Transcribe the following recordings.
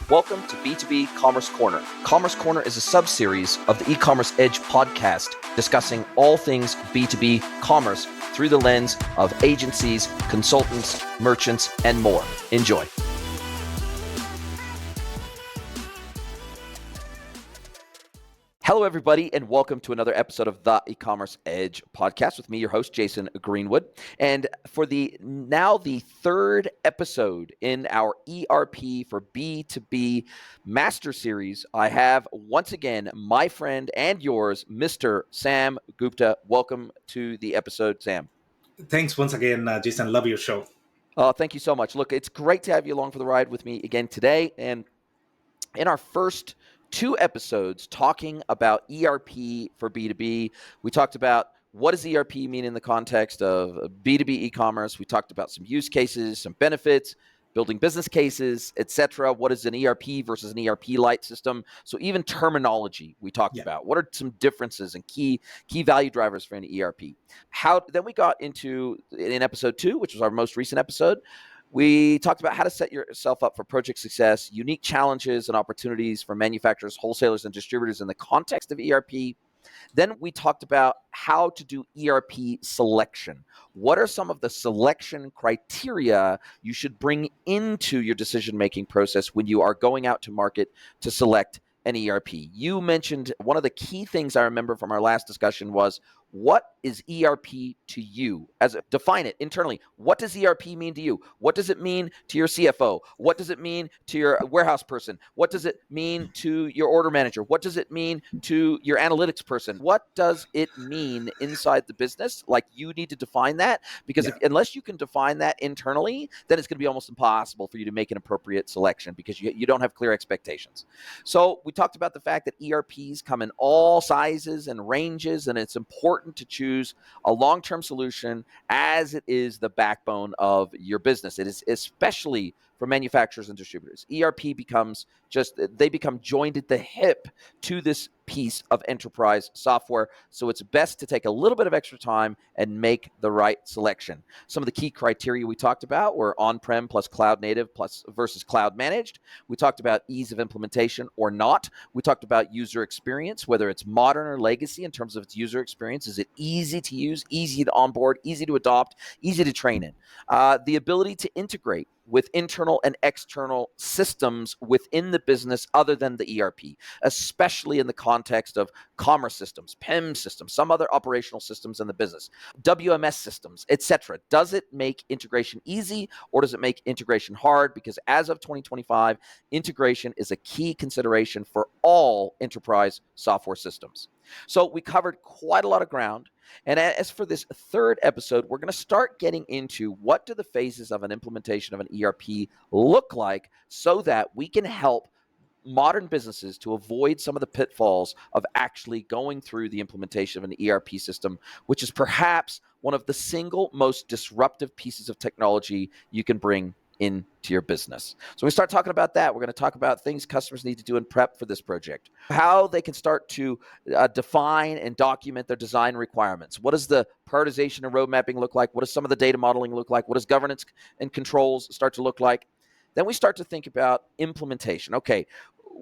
Welcome to B2B Commerce Corner. Commerce Corner is a sub-series of the E-Commerce Edge podcast discussing all things B2B commerce through the lens of agencies, consultants, merchants, and more. Enjoy. Hello, everybody, and welcome to another episode of the E-Commerce Edge podcast with me, your host, Jason Greenwood. And for the third episode in our ERP for B2B Master Series, I have once again my friend and yours, Mr. Sam Gupta. Welcome to the episode, Sam. Thanks once again, Jason. Love your show. Thank you so much. Look, it's great to have you along for the ride with me again today. And in our first two episodes talking about ERP for B2B, we talked about what does ERP mean in the context of B2B e-commerce. We talked about some use cases, some benefits, building business cases, etc. What is an ERP versus an ERP light system? So even terminology we talked about. What are some differences and key value drivers for an ERP? Then we got into, in episode 2, which was our most recent episode, we talked about how to set yourself up for project success, unique challenges and opportunities for manufacturers, wholesalers, and distributors in the context of ERP. Then we talked about how to do ERP selection. What are some of the selection criteria you should bring into your decision-making process when you are going out to market to select an ERP? You mentioned one of the key things I remember from our last discussion was, what is ERP to you? Define it internally. What does ERP mean to you? What does it mean to your CFO? What does it mean to your warehouse person? What does it mean to your order manager? What does it mean to your analytics person? What does it mean inside the business? Like, you need to define that, because unless you can define that internally, then it's going to be almost impossible for you to make an appropriate selection because you don't have clear expectations. So we talked about the fact that ERPs come in all sizes and ranges, and it's important to choose a long-term solution as it is the backbone of your business. It is especially for manufacturers and distributors. ERP they become joined at the hip to this piece of enterprise software. So it's best to take a little bit of extra time and make the right selection. Some of the key criteria we talked about were on-prem plus cloud native versus cloud managed. We talked about ease of implementation or not. We talked about user experience, whether it's modern or legacy in terms of its user experience. Is it easy to use, easy to onboard, easy to adopt, easy to train in? The ability to integrate with internal and external systems within the business other than the ERP, especially in the context of commerce systems, PEM systems, some other operational systems in the business, WMS systems, etc. Does it make integration easy or does it make integration hard? Because as of 2025, integration is a key consideration for all enterprise software systems. So we covered quite a lot of ground. And as for this third episode, we're going to start getting into what do the phases of an implementation of an ERP look like so that we can help modern businesses to avoid some of the pitfalls of actually going through the implementation of an ERP system, which is perhaps one of the single most disruptive pieces of technology you can bring into your business. So we start talking about that. We're going to talk about things customers need to do in prep for this project, how they can start to define and document their design requirements. What does the prioritization and road mapping look like? What does some of the data modeling look like? What does governance and controls start to look like? Then we start to think about implementation. Okay,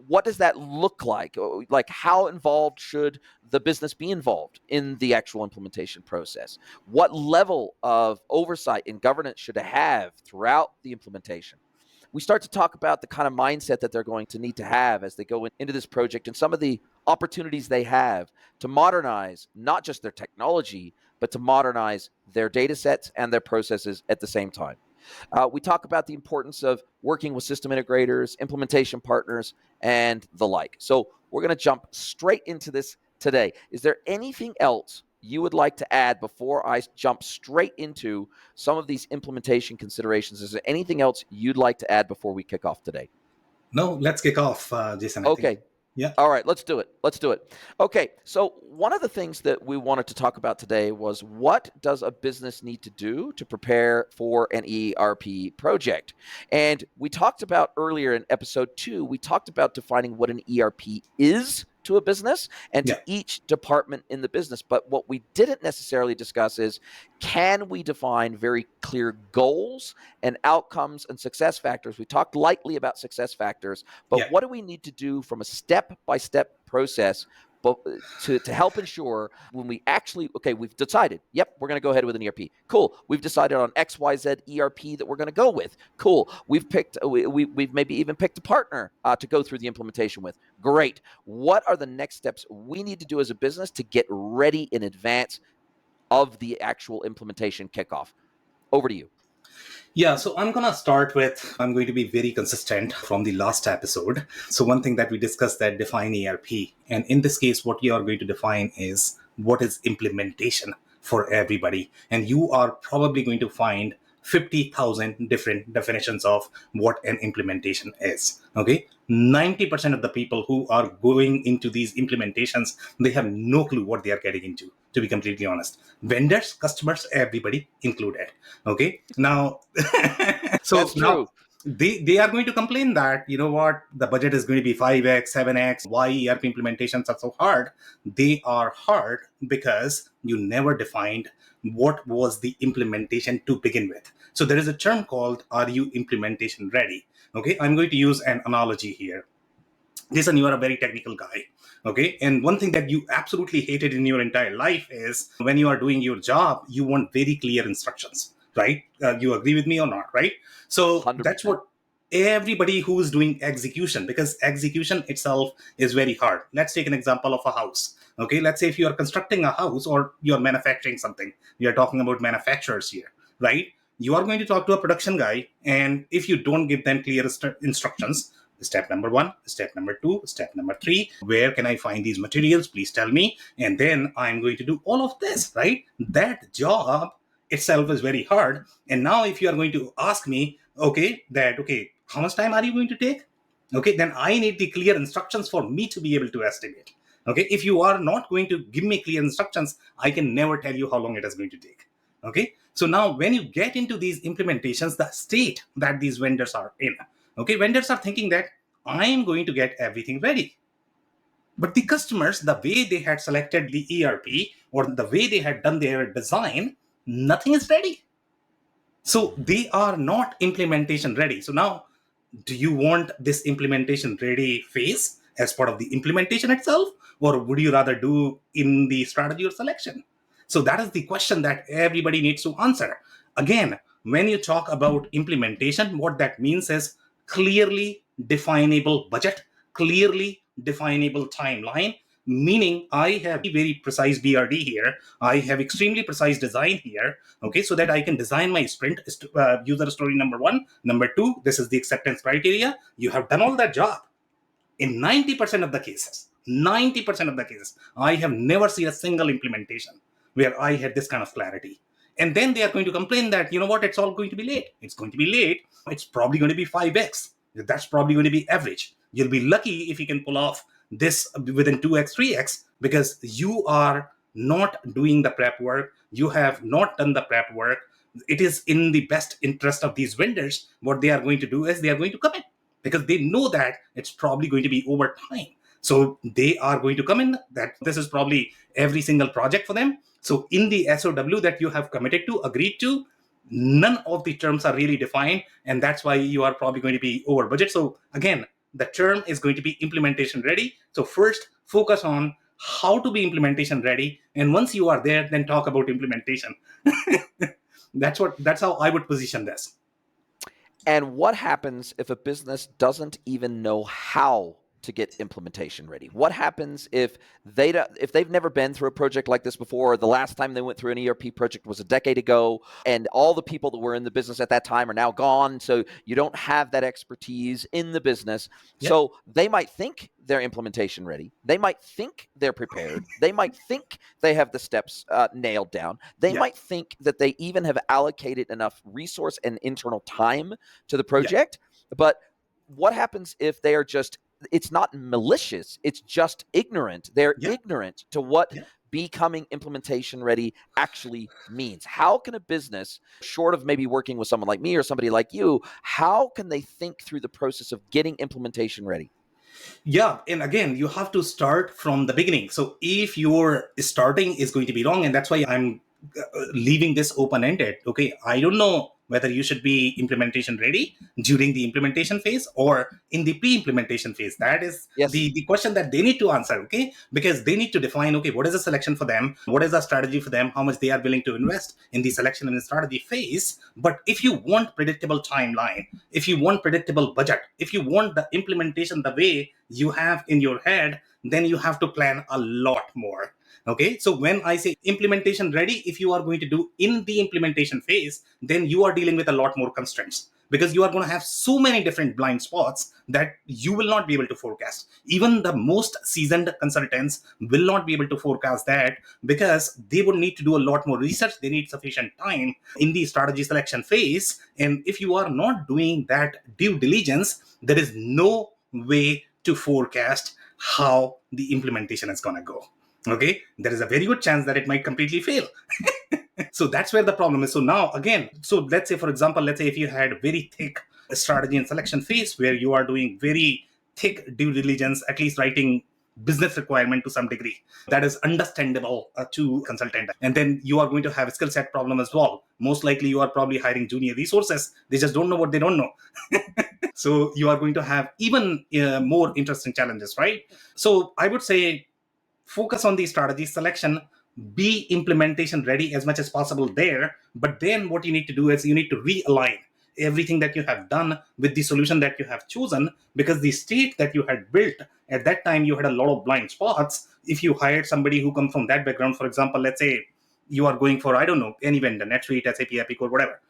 what does that look like? Like, how involved should the business be involved in the actual implementation process? What level of oversight and governance should it have throughout the implementation? We start to talk about the kind of mindset that they're going to need to have as they go into this project and some of the opportunities they have to modernize not just their technology, but to modernize their data sets and their processes at the same time. We talk about the importance of working with system integrators, implementation partners, and the like. So we're going to jump straight into this today. Is there anything else you would like to add before I jump straight into some of these implementation considerations? Is there anything else you'd like to add before we kick off today? No, let's kick off, Jason. Okay. Yeah. All right, let's do it. Okay, so one of the things that we wanted to talk about today was, what does a business need to do to prepare for an ERP project? And we talked about earlier in episode 2, we talked about defining what an ERP is to a business and to Yeah. each department in the business. But what we didn't necessarily discuss is, can we define very clear goals and outcomes and success factors? We talked lightly about success factors, but Yeah. what do we need to do from a step-by-step process but to help ensure when we actually, okay, we've decided, yep, we're going to go ahead with an ERP. Cool. We've decided on XYZ ERP that we're going to go with. Cool. We've maybe even picked a partner to go through the implementation with. Great. What are the next steps we need to do as a business to get ready in advance of the actual implementation kickoff? Over to you. Yeah, so I'm going to start with, I'm going to be very consistent from the last episode. So one thing that we discussed, that define ERP. And in this case, what you are going to define is what is implementation for everybody. And you are probably going to find 50,000 different definitions of what an implementation is. Okay. 90% of the people who are going into these implementations, they have no clue what they are getting into, to be completely honest. Vendors, customers, everybody included. Okay. Now, so That's now true. they are going to complain that, you know what, the budget is going to be 5x, 7x. Why ERP implementations are so hard? They are hard because you never defined what was the implementation to begin with. So there is a term called, are you implementation ready? Okay, I'm going to use an analogy here. Jason, you are a very technical guy. Okay. And one thing that you absolutely hated in your entire life is when you are doing your job, you want very clear instructions, right? You agree with me or not, right? So that's 100%. what everybody who is doing execution, because execution itself is very hard. Let's take an example of a house. Okay. Let's say if you are constructing a house or you're manufacturing something, we are talking about manufacturers here, right? You are going to talk to a production guy. And if you don't give them clear instructions, step number 1, step number 2, step number 3, where can I find these materials? Please tell me. And then I'm going to do all of this, right? That job itself is very hard. And now if you are going to ask me, okay, how much time are you going to take? Okay, then I need the clear instructions for me to be able to estimate. Okay, if you are not going to give me clear instructions, I can never tell you how long it is going to take. Okay, so now when you get into these implementations, the state that these vendors are in, okay, vendors are thinking that I am going to get everything ready. But the customers, the way they had selected the ERP or the way they had done their design, nothing is ready. So they are not implementation ready. So now, do you want this implementation ready phase as part of the implementation itself, or would you rather do in the strategy or selection? So that is the question that everybody needs to answer. Again, when you talk about implementation, what that means is clearly definable budget, clearly definable timeline, meaning I have very precise BRD here, I have extremely precise design here, okay, so that I can design my sprint, user story number 1, number 2, this is the acceptance criteria. You have done all that job. In 90% of the cases, 90% of the cases, I have never seen a single implementation where I had this kind of clarity. And then they are going to complain that, you know what, it's all going to be late. It's going to be late. It's probably going to be 5x. That's probably going to be average. You'll be lucky if you can pull off this within 2x, 3x, because you are not doing the prep work. You have not done the prep work. It is in the best interest of these vendors. What they are going to do is they are going to commit, because they know that it's probably going to be over time. So they are going to come in that this is probably every single project for them. So in the SOW that you have committed to, agreed to, none of the terms are really defined. And that's why you are probably going to be over budget. So again, the term is going to be implementation ready. So first focus on how to be implementation ready. And once you are there, then talk about implementation. That's how I would position this. And what happens if a business doesn't even know how to get implementation ready? What happens if they've never been through a project like this before? The last time they went through an ERP project was a decade ago, and all the people that were in the business at that time are now gone. So you don't have that expertise in the business. Yeah. So they might think they're implementation ready. They might think they're prepared. They might think they have the steps nailed down. They Yeah. might think that they even have allocated enough resource and internal time to the Yeah. project. But what happens if they are just, it's not malicious, it's just ignorant. They're Yeah. ignorant to what Yeah. becoming implementation ready actually means. How can a business, short of maybe working with someone like me or somebody like you, how can they think through the process of getting implementation ready? Yeah, and again, you have to start from the beginning. So if your starting is going to be wrong, and that's why I'm leaving this open ended. Okay, I don't know whether you should be implementation ready during the implementation phase or in the pre-implementation phase. That is Yes. the question that they need to answer. Okay, because they need to define, okay, what is the selection for them, what is the strategy for them, how much they are willing to invest in the selection and the strategy phase. But if you want predictable timeline, if you want predictable budget, if you want the implementation the way you have in your head, then you have to plan a lot more. Okay, so when I say implementation ready, if you are going to do in the implementation phase, then you are dealing with a lot more constraints, because you are going to have so many different blind spots that you will not be able to forecast. Even the most seasoned consultants will not be able to forecast that, because they would need to do a lot more research. They need sufficient time in the strategy selection phase, and if you are not doing that due diligence, there is no way to forecast how the implementation is going to go. Okay, there is a very good chance that it might completely fail. So that's where the problem is. So now again, so let's say, for example, let's say if you had very thick strategy and selection phase where you are doing very thick due diligence, at least writing business requirement to some degree that is understandable to consultant, and then you are going to have a skill set problem as well. Most likely you are probably hiring junior resources, they just don't know what they don't know. So you are going to have even more interesting challenges, right? So I would say focus on the strategy selection, be implementation ready as much as possible there. But then what you need to do is you need to realign everything that you have done with the solution that you have chosen, because the state that you had built at that time, you had a lot of blind spots. If you hired somebody who comes from that background, for example, let's say you are going for, I don't know, any vendor, NetSuite, SAP, Epic, or whatever,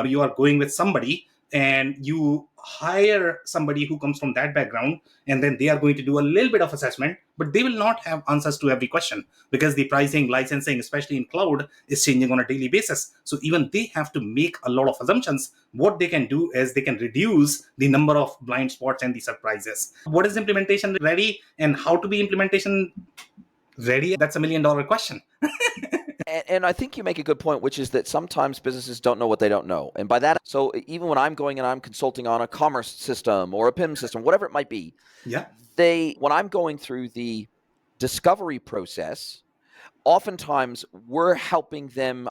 you are going with somebody and you hire somebody who comes from that background, and then they are going to do a little bit of assessment, but they will not have answers to every question, because the pricing, licensing, especially in cloud, is changing on a daily basis. So even they have to make a lot of assumptions. What they can do is they can reduce the number of blind spots and the surprises. What is implementation ready and how to be implementation ready? That's $1 million question. And I think you make a good point, which is that sometimes businesses don't know what they don't know. And by that, so even when I'm going and I'm consulting on a commerce system or a PIM system, whatever it might be, Yeah. when I'm going through the discovery process, oftentimes we're helping them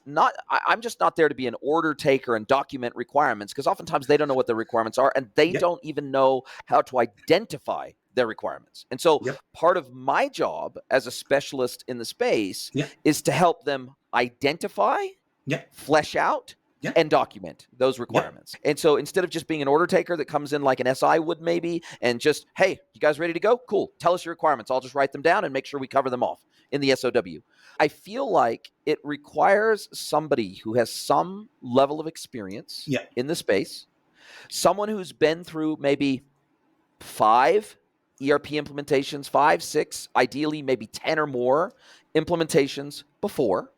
I'm just not there to be an order taker and document requirements, because oftentimes they don't know what the requirements are and they Yep. don't even know how to identify their requirements. And so Yep. part of my job as a specialist in the space Yeah. is to help them identify, Yeah. flesh out, Yeah. and document those requirements. And so instead of just being an order taker that comes in like an SI would maybe and just, hey, you guys ready to go? Cool. Tell us your requirements. I'll just write them down and make sure we cover them off in the SOW. I feel like it requires somebody who has some level of experience Yeah. in the space, someone who's been through maybe 5 ERP implementations, 5, 6, ideally maybe 10 or more implementations before,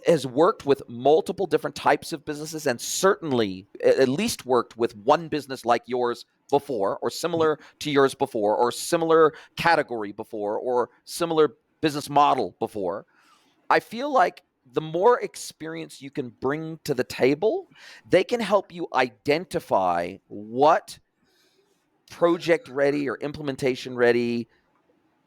has worked with multiple different types of businesses, and certainly at least worked with one business like yours before, or similar to yours before, or similar category before, or similar business model before. I feel like the more experience you can bring to the table, they can help you identify what project ready or implementation ready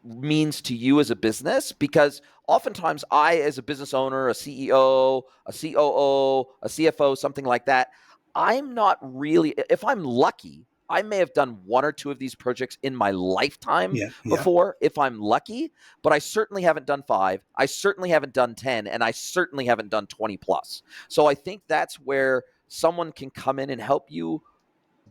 means to you as a business, because oftentimes I, as a business owner, a CEO, a COO, a CFO, something like that, I'm not really, if I'm lucky, I may have done 1 or 2 of these projects in my lifetime Yeah. Yeah. before, if I'm lucky, but I certainly haven't done 5, I certainly haven't done 10, and I certainly haven't done 20 plus. So I think that's where someone can come in and help you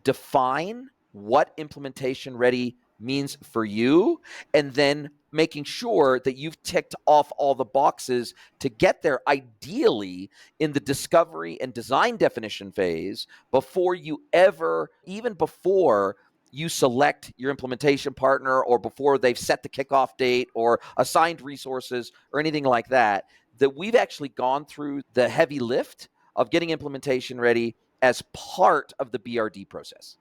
define what implementation ready means for you, and then making sure that you've ticked off all the boxes to get there, ideally in the discovery and design definition phase, before you ever, even before you select your implementation partner, or before they've set the kickoff date or assigned resources or anything like that, that we've actually gone through the heavy lift of getting implementation ready as part of the BRD process.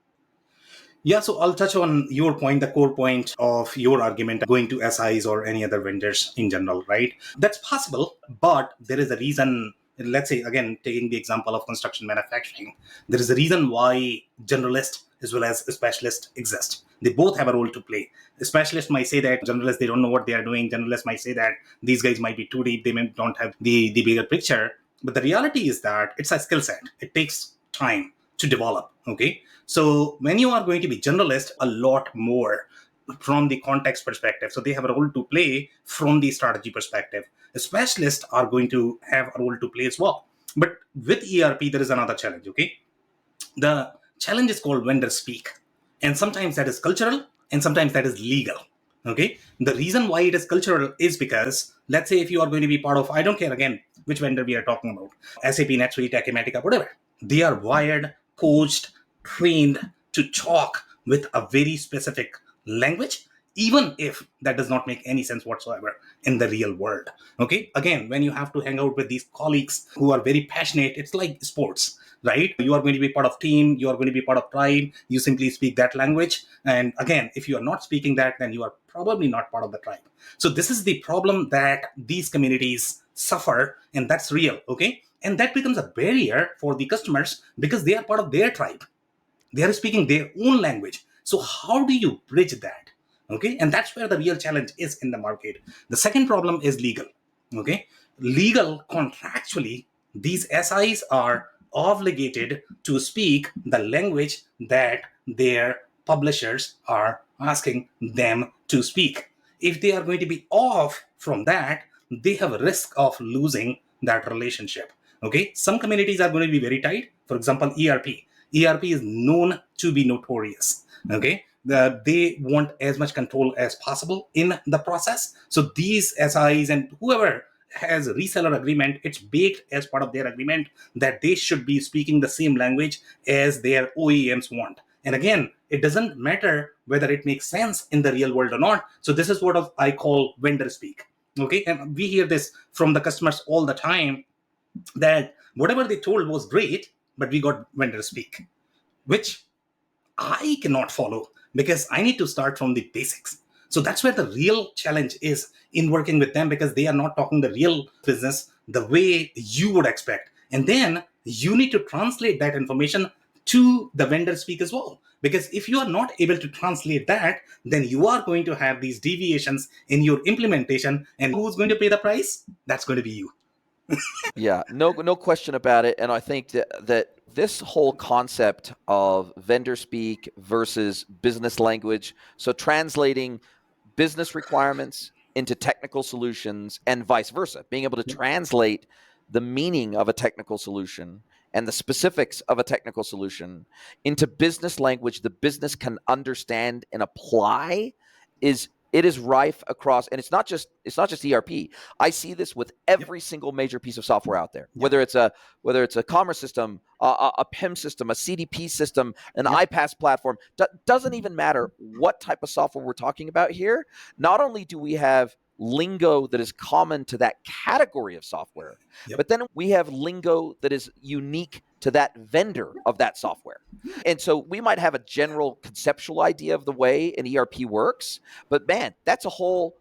Yeah, so I'll touch on your point, the core point of your argument, going to SIs or any other vendors in general, right? That's possible, but there is a reason let's say, again, taking the example of construction manufacturing, there is a reason why generalist as well as a specialist exist. They both have a role to play. The specialist might say that generalists, they don't know what they are doing. Generalists might say that these guys might be too deep. They may don't have the bigger picture. But the reality is that it's a skill set. It takes time to develop. Okay. So when you are going to be generalist, a lot more from the context perspective. So they have a role to play from the strategy perspective. Specialists are going to have a role to play as well. But with ERP, there is another challenge. Okay. The challenge is called vendor speak. And sometimes that is cultural and sometimes that is legal. Okay. The reason why it is cultural is because, let's say, if you are going to be part of, I don't care again which vendor we are talking about, SAP, NetSuite, Acumatica, whatever, they are wired, coached, trained to talk with a very specific language, even if that does not make any sense whatsoever in the real world. Okay. Again, when you have to hang out with these colleagues who are very passionate, it's like sports, right? You are going to be part of team, you are going to be part of tribe, you simply speak that language. And again, if you are not speaking that, then you are probably not part of the tribe. So this is the problem that these communities suffer, and that's real. Okay. And that becomes a barrier for the customers because they are part of their tribe. They are speaking their own language. So how do you bridge that? Okay. And that's where the real challenge is in the market. The second problem is legal. Okay. Legal, contractually, these SIs are obligated to speak the language that their publishers are asking them to speak. If they are going to be off from that, they have a risk of losing that relationship. Okay. Some communities are going to be very tight. For example, ERP is known to be notorious. Okay. They want as much control as possible in the process. So these SIs and whoever has a reseller agreement, it's baked as part of their agreement that they should be speaking the same language as their OEMs want. And again, it doesn't matter whether it makes sense in the real world or not. So this is what I call vendor speak. Okay. And we hear this from the customers all the time, that whatever they told was great, but we got vendor speak, which I cannot follow because I need to start from the basics. So that's where the real challenge is in working with them, because they are not talking the real business the way you would expect. And then you need to translate that information to the vendor speak as well. Because if you are not able to translate that, then you are going to have these deviations in your implementation. And who's going to pay the price? That's going to be you. Yeah, no question about it. And I think that this whole concept of vendor speak versus business language, so translating business requirements into technical solutions and vice versa, being able to translate the meaning of a technical solution and the specifics of a technical solution into business language the business can understand and apply it is rife across, and it's not just ERP. I see this with every single major piece of software out there, whether it's a commerce system, a PIM system, a CDP system, an iPaaS platform. Doesn't even matter what type of software we're talking about here. Not only do we have lingo that is common to that category of software, but then we have lingo that is unique to that vendor of that software. And so we might have a general conceptual idea of the way an ERP works, but man, that's a whole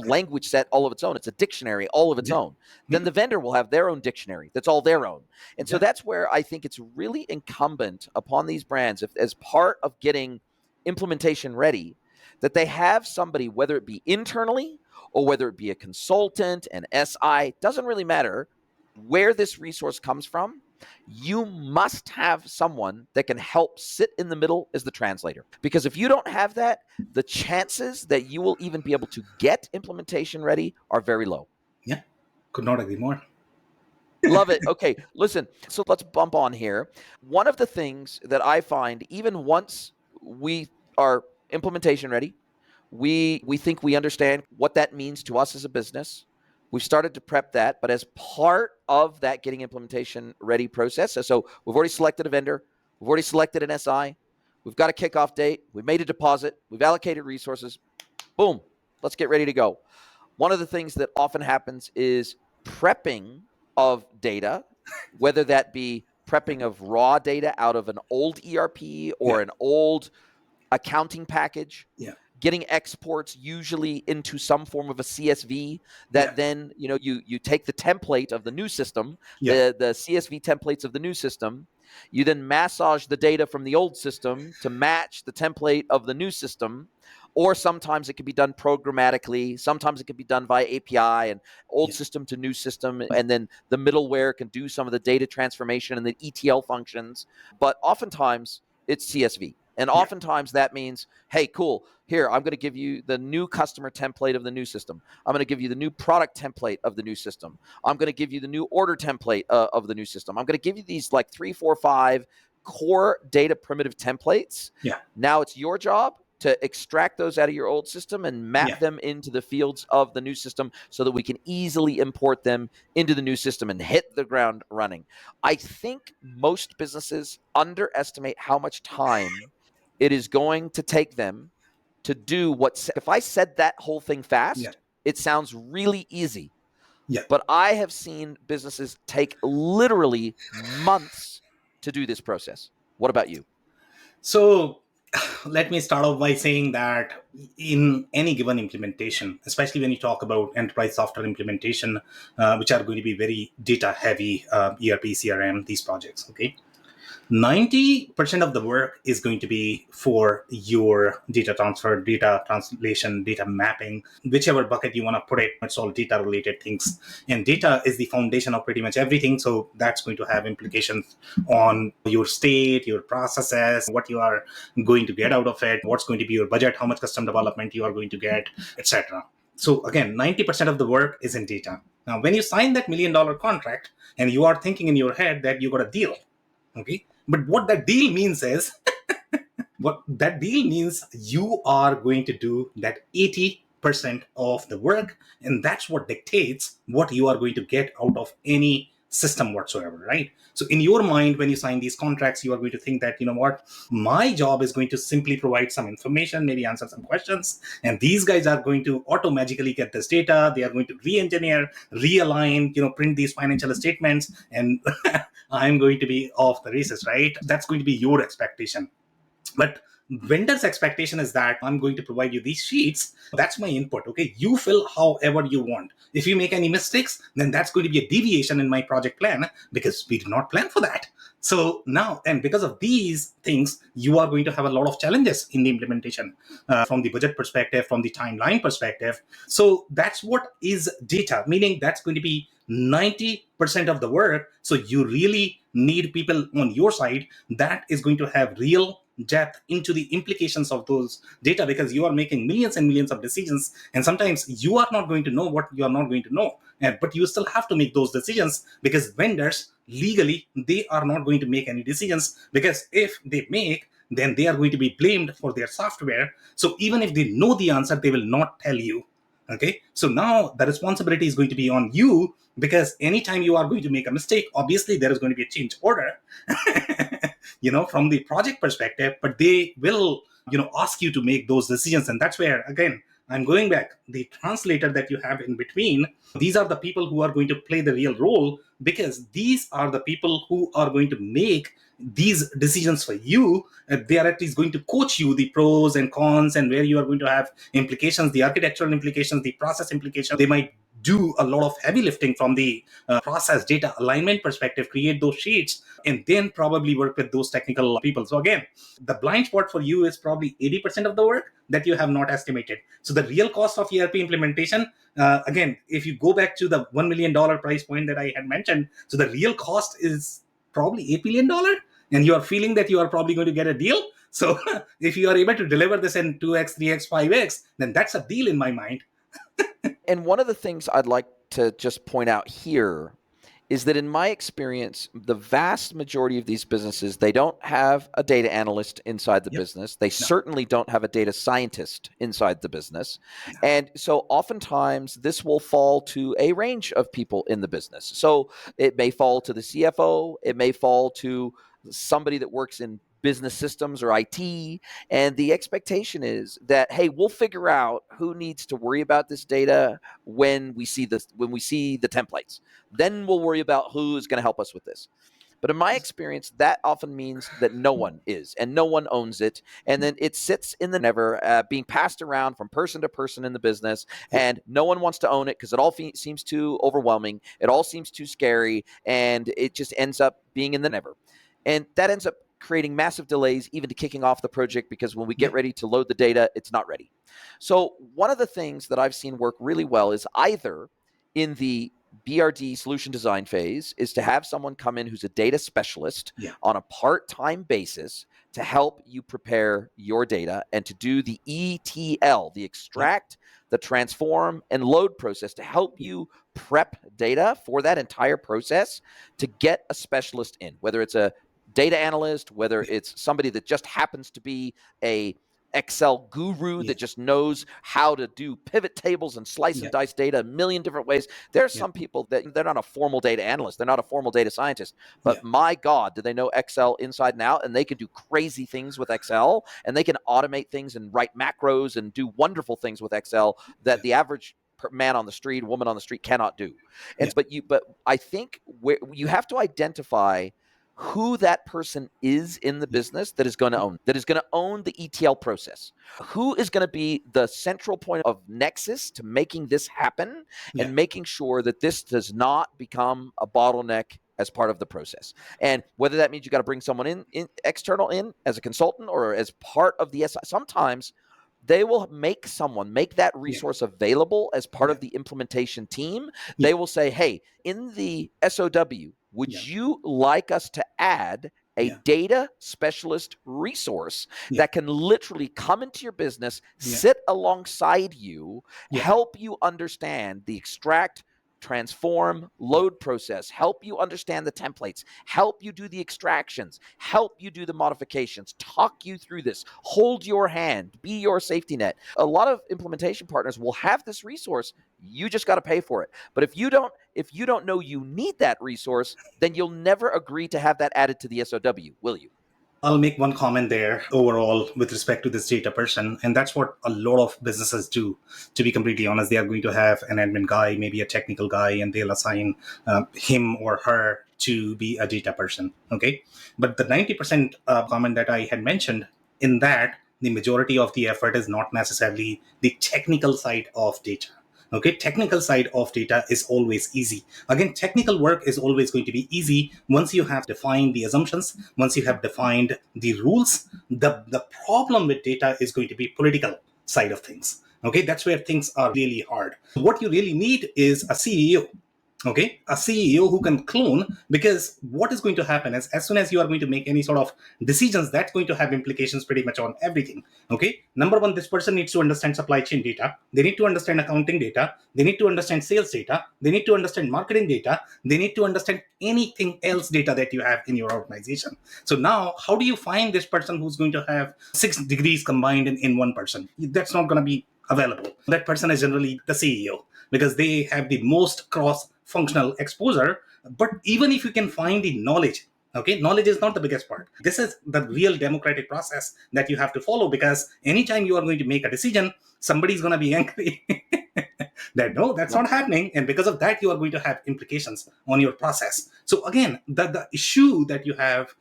language set all of its own. It's a dictionary all of its own. Then the vendor will have their own dictionary that's all their own. And so that's where I think it's really incumbent upon these brands, if, as part of getting implementation ready, that they have somebody, whether it be internally or whether it be a consultant, an SI, doesn't really matter where this resource comes from. You must have someone that can help sit in the middle as the translator. Because if you don't have that, the chances that you will even be able to get implementation ready are very low. Yeah, could not agree more. Love it. Okay, listen, so let's bump on here. One of the things that I find, even once we are implementation ready, we think we understand what that means to us as a business. We've started to prep that, but as part of that getting implementation ready process, so we've already selected a vendor, we've already selected an SI, we've got a kickoff date, we've made a deposit, we've allocated resources, boom, let's get ready to go. One of the things that often happens is prepping of data, whether that be prepping of raw data out of an old ERP or an old accounting package. getting exports usually into some form of a CSV that Yeah. then, you take the template of the new system, Yeah. the CSV templates of the new system, you then massage the data from the old system to match the template of the new system, or sometimes it can be done programmatically, sometimes it can be done via API and old Yeah. system to new system, and then the middleware can do some of the data transformation and the ETL functions, but oftentimes it's CSV. And Yeah. oftentimes that means, hey, cool, here, I'm going to give you the new customer template of the new system. I'm going to give you the new product template of the new system. I'm going to give you the new order template of the new system. I'm going to give you these like 3, 4, 5 core data primitive templates. Yeah. Now it's your job to extract those out of your old system and map Yeah. them into the fields of the new system so that we can easily import them into the new system and hit the ground running. I think most businesses underestimate how much time it is going to take them to do if I said that whole thing Yeah. fast, it sounds really easy. Yeah. But I have seen businesses take literally months to do this process. What about you? So let me start off by saying that in any given implementation, especially when you talk about enterprise software implementation, which are going to be very data heavy, ERP, CRM, these projects, okay? 90% of the work is going to be for your data transfer, data translation, data mapping, whichever bucket you want to put it. It's all data related things. And data is the foundation of pretty much everything. So that's going to have implications on your state, your processes, what you are going to get out of it, what's going to be your budget, how much custom development you are going to get, etc. So again, 90% of the work is in data. Now, when you sign that $1 million contract and you are thinking in your head that you got a deal, okay, but what that deal means is what that deal means you are going to do that 80% of the work, and that's what dictates what you are going to get out of any system whatsoever, right? So in your mind, when you sign these contracts, you are going to think that, you know what, my job is going to simply provide some information, maybe answer some questions, and these guys are going to auto-magically get this data. They are going to re-engineer, realign, print these financial statements, and I'm going to be off the races, right? That's going to be your expectation. But vendor's expectation is that I'm going to provide you these sheets. That's my input. Okay. You fill however you want. If you make any mistakes, then that's going to be a deviation in my project plan because we did not plan for that. So now, and because of these things, you are going to have a lot of challenges in the implementation from the budget perspective, from the timeline perspective. So that's what is data, meaning that's going to be 90% of the work. So you really need people on your side that is going to have real depth into the implications of those data, because you are making millions and millions of decisions, and sometimes you are not going to know what you are not going to know, but you still have to make those decisions, because vendors legally they are not going to make any decisions, because if they make, then they are going to be blamed for their software. So even if they know the answer, they will not tell you. Okay, so now the responsibility is going to be on you, because anytime you are going to make a mistake, obviously there is going to be a change order from the project perspective, but they will ask you to make those decisions. And that's where, again, I'm going back, the translator that you have in between, these are the people who are going to play the real role, because these are the people who are going to make these decisions for you. They are at least going to coach you the pros and cons, and where you are going to have implications, the architectural implications, the process implications. They might do a lot of heavy lifting from the process data alignment perspective, create those sheets, and then probably work with those technical people. So again, the blind spot for you is probably 80% of the work that you have not estimated. So the real cost of ERP implementation, again, if you go back to the $1 million price point that I had mentioned, so the real cost is probably $8 million, and you are feeling that you are probably going to get a deal. So if you are able to deliver this in 2x, 3x, 5x, then that's a deal in my mind. And one of the things I'd like to just point out here is that in my experience, the vast majority of these businesses, they don't have a data analyst inside the business. They certainly don't have a data scientist inside the business. And so oftentimes this will fall to a range of people in the business. So it may fall to the CFO, it may fall to somebody that works in business systems or IT. And the expectation is that, hey, we'll figure out who needs to worry about this data when we see the templates. Then we'll worry about who is going to help us with this. But in my experience, that often means that no one is, and no one owns it. And then it sits in the never, being passed around from person to person in the business. Yeah. And no one wants to own it because it all seems too overwhelming. It all seems too scary. And it just ends up being in the never. And that ends up creating massive delays even to kicking off the project, because when we get ready to load the data, it's not ready. So one of the things that I've seen work really well is either in the BRD solution design phase is to have someone come in who's a data specialist on a part-time basis to help you prepare your data and to do the ETL, the extract, the transform, and load process to help you prep data for that entire process, to get a specialist in, whether it's a data analyst, whether it's somebody that just happens to be a Excel guru that just knows how to do pivot tables and slice and dice data a million different ways. There are some people that they're not a formal data analyst. They're not a formal data scientist. But my God, do they know Excel inside and out? And they can do crazy things with Excel, and they can automate things and write macros and do wonderful things with Excel that the average man on the street, woman on the street cannot do. And but I think you have to identify who that person is in the business that is going to own the ETL process. Who is going to be the central point of nexus to making this happen and making sure that this does not become a bottleneck as part of the process. And whether that means you got to bring someone in external in as a consultant or as part of the SI, sometimes they will make that resource available as part of the implementation team. They will say, hey, in the SOW, would you like us to add a data specialist resource that can literally come into your business, sit alongside you, help you understand the extract, transform, load process, help you understand the templates, help you do the extractions, help you do the modifications, talk you through this, hold your hand, be your safety net. A lot of implementation partners will have this resource. You just got to pay for it. But if you don't know you need that resource, then you'll never agree to have that added to the SOW, will you? I'll make one comment there overall with respect to this data person. And that's what a lot of businesses do. To be completely honest, they are going to have an admin guy, maybe a technical guy, and they'll assign him or her to be a data person. Okay. But the 90% comment that I had mentioned, in that, the majority of the effort is not necessarily the technical side of data. Okay, technical side of data is always easy. Again, technical work is always going to be easy once you have defined the assumptions, once you have defined the rules. The problem with data is going to be political side of things. Okay, that's where things are really hard. What you really need is a CEO. Okay, a CEO who can clone, because what is going to happen is, as soon as you are going to make any sort of decisions, that's going to have implications pretty much on everything. Okay, number one, this person needs to understand supply chain data. They need to understand accounting data. They need to understand sales data. They need to understand marketing data. They need to understand anything else data that you have in your organization. So now, how do you find this person who's going to have 6 degrees combined in one person? That's not going to be available. That person is generally the CEO, because they have the most cross-functional exposure. But even if you can find the knowledge, okay, knowledge is not the biggest part. This is the real democratic process that you have to follow, because anytime you are going to make a decision, somebody's going to be angry that no, that's not happening. And because of that, you are going to have implications on your process. So again, the issue that you have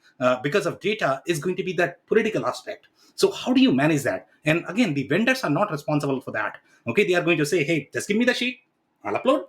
because of data is going to be that political aspect. So how do you manage that? And again, the vendors are not responsible for that. Okay, they are going to say, hey, just give me the sheet, I'll upload.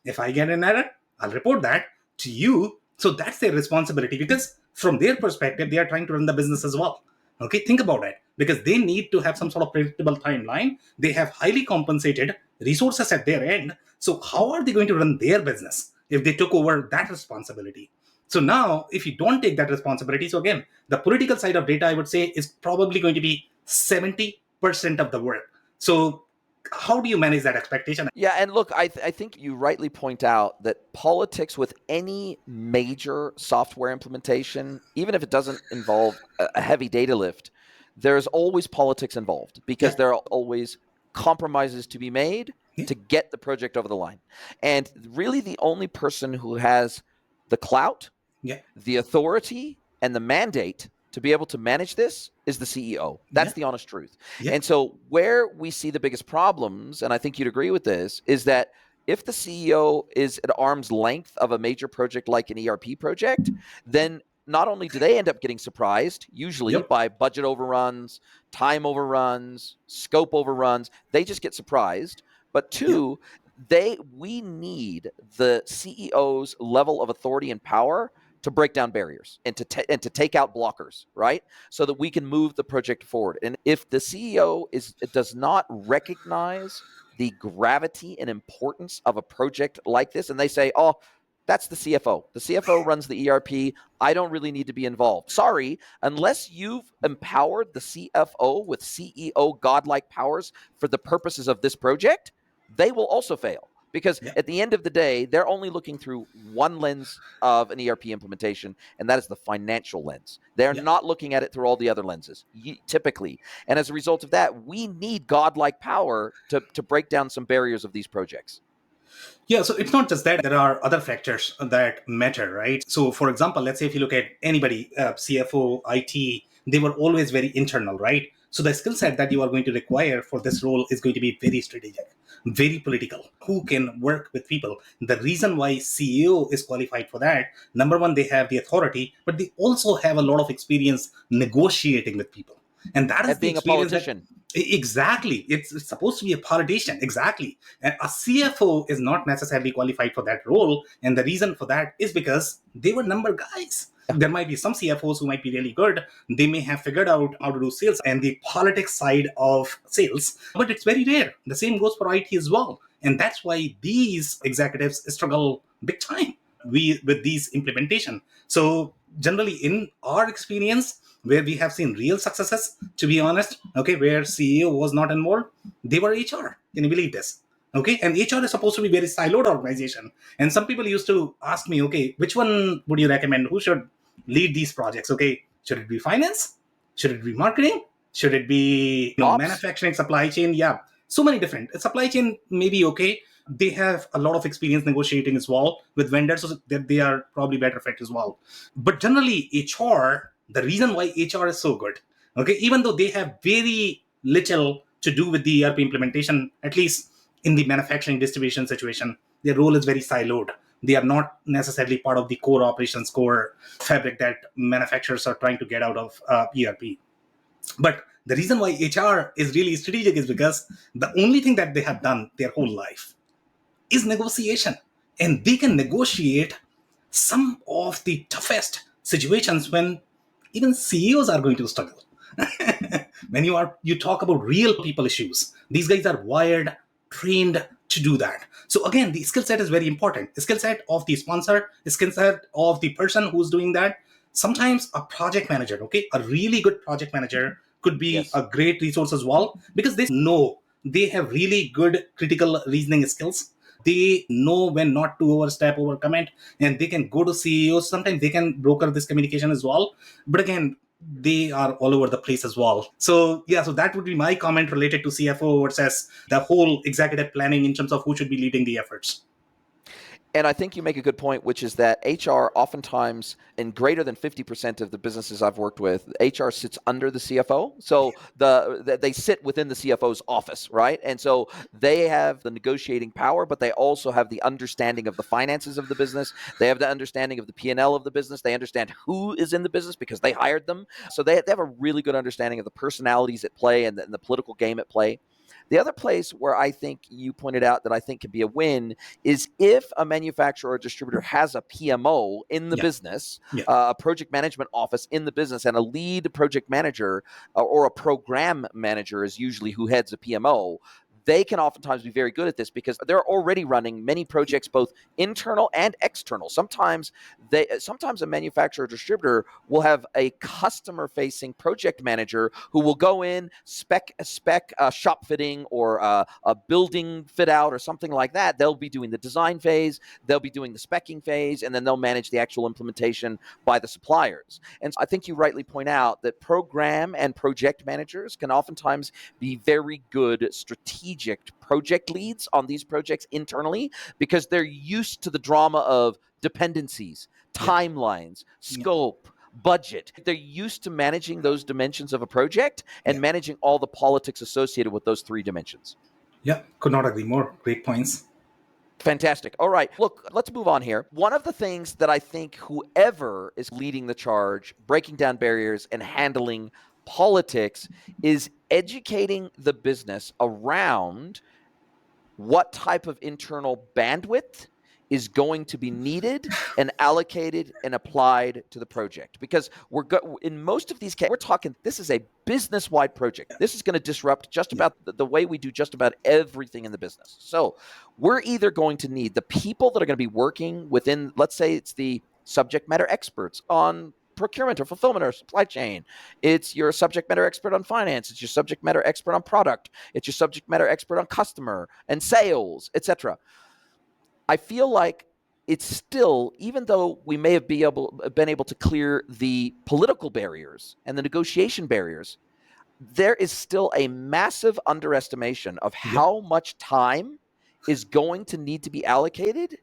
If I get an error, I'll report that to you. So that's their responsibility, because from their perspective, they are trying to run the business as well. Okay, think about it, because they need to have some sort of predictable timeline. They have highly compensated resources at their end. So how are they going to run their business if they took over that responsibility? So now, if you don't take that responsibility, so again, the political side of data, I would say, is probably going to be 70% of the work. So how do you manage that expectation? Yeah, and look, I think you rightly point out that politics with any major software implementation, even if it doesn't involve a heavy data lift, there's always politics involved, because there are always compromises to be made to get the project over the line. And really the only person who has the clout, the authority, and the mandate to be able to manage this is the CEO. That's the honest truth. And so where we see the biggest problems, and I think you'd agree with this, is that if the CEO is at arm's length of a major project like an ERP project, then not only do they end up getting surprised, usually Yep. by budget overruns, time overruns, scope overruns, they just get surprised. But Yep. two, we need the CEO's level of authority and power to break down barriers and to take out blockers, right? So that we can move the project forward. And if the CEO does not recognize the gravity and importance of a project like this, and they say, "Oh, that's the CFO. The CFO runs the ERP. I don't really need to be involved." Sorry, unless you've empowered the CFO with CEO godlike powers for the purposes of this project, they will also fail. Because Yep. at the end of the day, they're only looking through one lens of an ERP implementation, and that is the financial lens. They're Yep. not looking at it through all the other lenses, typically. And as a result of that, we need godlike power to break down some barriers of these projects. Yeah, so it's not just that. There are other factors that matter, right? So, for example, let's say if you look at anybody, CFO, IT, they were always very internal, right? So the skill set that you are going to require for this role is going to be very strategic, very political. Who can work with people? The reason why CEO is qualified for that, number one, they have the authority, but they also have a lot of experience negotiating with people. And that is At the being a experience that politician. exactly. It's supposed to be a politician. Exactly. And a CFO is not necessarily qualified for that role. And the reason for that is because they were number guys. There might be some CFOs who might be really good. They may have figured out how to do sales and the politics side of sales, but it's very rare. The same goes for IT as well. And that's why these executives struggle big time with these implementation. So generally in our experience, where we have seen real successes, to be honest, okay, where CEO was not involved, they were HR. Can you believe this? Okay, and HR is supposed to be very siloed organization. And some people used to ask me, okay, which one would you recommend? Who should lead these projects? Okay, should it be finance? Should it be marketing? Should it be Ops. manufacturing, supply chain? Yeah, so many different. Supply chain maybe okay. They have a lot of experience negotiating as well with vendors, so that they are probably better fit as well. But generally, HR, the reason why HR is so good, okay, even though they have very little to do with the ERP implementation, at least in the manufacturing distribution situation, their role is very siloed. They are not necessarily part of the core operations, core fabric that manufacturers are trying to get out of ERP. But the reason why HR is really strategic is because the only thing that they have done their whole life is negotiation. And they can negotiate some of the toughest situations when even CEOs are going to struggle. When you talk about real people issues, these guys are wired, trained to do that. So again, the skill set is very important. The skill set of the sponsor, the skill set of the person who's doing that. Sometimes a project manager, okay, a really good project manager could be Yes. a great resource as well, because they know they have really good critical reasoning skills. They know when not to overstep, overcommit, and they can go to CEOs. Sometimes they can broker this communication as well. But again, they are all over the place as well. So yeah, so that would be my comment related to CFO versus the whole executive planning in terms of who should be leading the efforts. And I think you make a good point, which is that HR oftentimes, in greater than 50% of the businesses I've worked with, HR sits under the CFO. So they sit within the CFO's office, right? And so they have the negotiating power, but they also have the understanding of the finances of the business. They have the understanding of the P&L of the business. They understand who is in the business because they hired them. So they have a really good understanding of the personalities at play and the political game at play. The other place where I think you pointed out that I think could be a win is if a manufacturer or distributor has a PMO in the Yeah. business, Yeah. a project management office in the business, and a lead project manager or a program manager is usually who heads a PMO. They can oftentimes be very good at this because they're already running many projects, both internal and external. Sometimes a manufacturer or distributor will have a customer-facing project manager who will go in, spec shop fitting or a building fit out or something like that. They'll be doing the design phase, they'll be doing the speccing phase, and then they'll manage the actual implementation by the suppliers. And so I think you rightly point out that program and project managers can oftentimes be very good strategic project leads on these projects internally because they're used to the drama of dependencies, timelines, scope, budget. They're used to managing those dimensions of a project and managing all the politics associated with those three dimensions. Yeah, could not agree more. Great points. Fantastic. All right. Look, let's move on here. One of the things that I think whoever is leading the charge, breaking down barriers and handling politics, is educating the business around what type of internal bandwidth is going to be needed and allocated and applied to the project. Because in most of these cases, we're talking, this is a business-wide project. This is going to disrupt just about the way we do just about everything in the business. So we're either going to need the people that are going to be working within, let's say it's the subject matter experts on procurement or fulfillment or supply chain. It's your subject matter expert on finance. It's your subject matter expert on product. It's your subject matter expert on customer and sales, etc. I feel like it's still, even though we may have been able to clear the political barriers and the negotiation barriers, there is still a massive underestimation of how much time is going to need to be allocated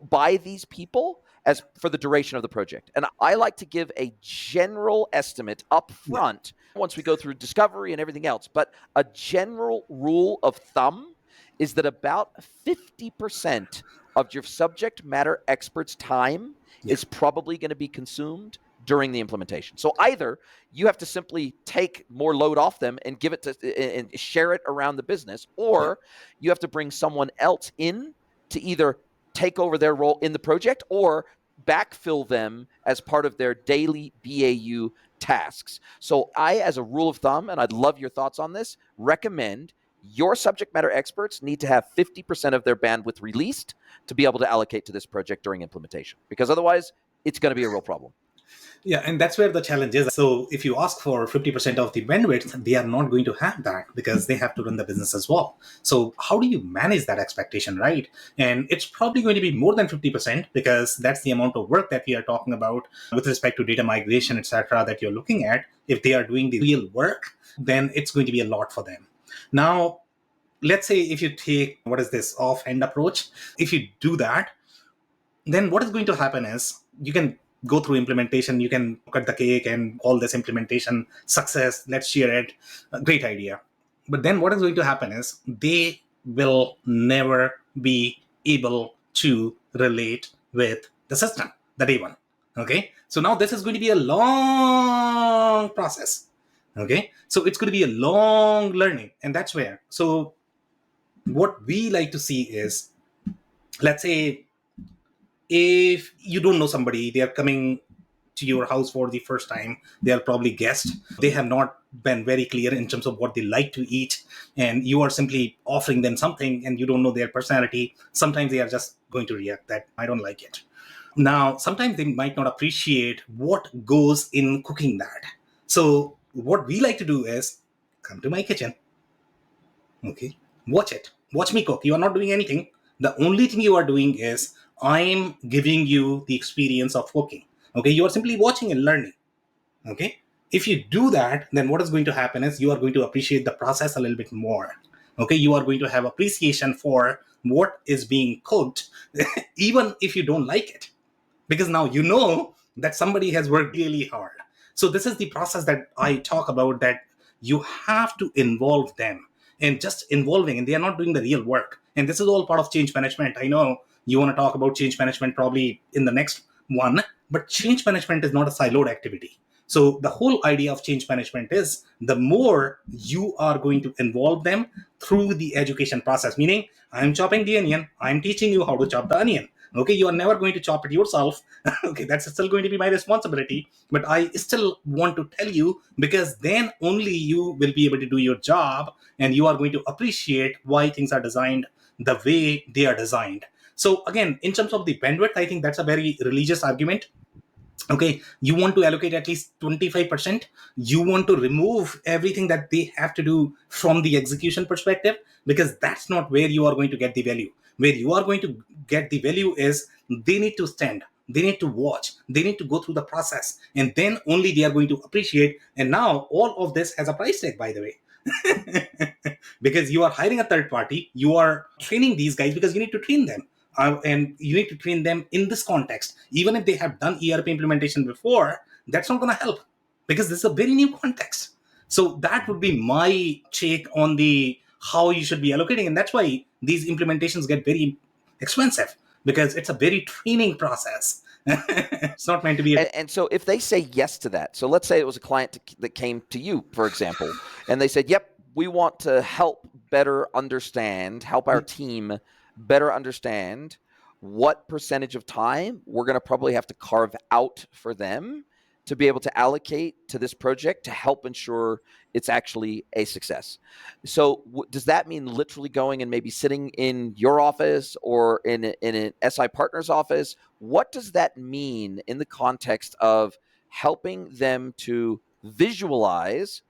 by these people as for the duration of the project. And I like to give a general estimate up front once we go through discovery and everything else. But a general rule of thumb is that about 50% of your subject matter expert's time is probably going to be consumed during the implementation. So either you have to simply take more load off them and give it to and share it around the business, or you have to bring someone else in to either take over their role in the project or backfill them as part of their daily BAU tasks. So I, as a rule of thumb, and I'd love your thoughts on this, recommend your subject matter experts need to have 50% of their bandwidth released to be able to allocate to this project during implementation, because otherwise it's going to be a real problem. Yeah, and that's where the challenge is. So if you ask for 50% of the bandwidth, they are not going to have that because they have to run the business as well. So how do you manage that expectation, right? And it's probably going to be more than 50% because that's the amount of work that we are talking about with respect to data migration, etc., that you're looking at. If they are doing the real work, then it's going to be a lot for them. Now, let's say if you take, what is this, offhand approach, if you do that, then what is going to happen is you can go through implementation, you can cut the cake and call this implementation success, let's share it, a great idea. But then what is going to happen is they will never be able to relate with the system, the day one. Okay, so now this is going to be a long process. Okay, so it's going to be a long learning, and that's where. So what we like to see is, let's say if you don't know somebody, they are coming to your house for the first time, they are probably guests, they have not been very clear in terms of what they like to eat, and you are simply offering them something and you don't know their personality. Sometimes they are just going to react that I don't like it. Now sometimes they might not appreciate what goes in cooking that. So what we like to do is come to my kitchen, okay, watch me cook. You are not doing anything. The only thing you are doing is I'm giving you the experience of cooking. Okay, you are simply watching and learning. Okay, if you do that, then what is going to happen is you are going to appreciate the process a little bit more. Okay, you are going to have appreciation for what is being cooked even if you don't like it, because now you know that somebody has worked really hard. So this is the process that I talk about, that you have to involve them, and just involving, and they are not doing the real work. And this is all part of change management. I know you want to talk about change management probably in the next one, but change management is not a siloed activity. So the whole idea of change management is the more you are going to involve them through the education process, meaning I'm chopping the onion, I'm teaching you how to chop the onion. Okay, you are never going to chop it yourself. Okay, that's still going to be my responsibility, but I still want to tell you, because then only you will be able to do your job and you are going to appreciate why things are designed the way they are designed. So again, in terms of the bandwidth, I think that's a very religious argument. Okay, you want to allocate at least 25%. You want to remove everything that they have to do from the execution perspective, because that's not where you are going to get the value. Where you are going to get the value is they need to stand, they need to watch, they need to go through the process, and then only they are going to appreciate. And now all of this has a price tag, by the way. Because you are hiring a third party, you are training these guys because you need to train them, and you need to train them in this context. Even if they have done ERP implementation before, that's not going to help, because this is a very new context. So that would be my take on the how you should be allocating, and that's why these implementations get very expensive because it's a very training process. It's not meant to be. And so if they say yes to that, so let's say it was a client that came to you, for example, and they said, yep, we want to help our team better understand what percentage of time we're going to probably have to carve out for them to be able to allocate to this project to help ensure it's actually a success. So does that mean literally going and maybe sitting in your office or in an SI partner's office? What does that mean in the context of helping them to visualize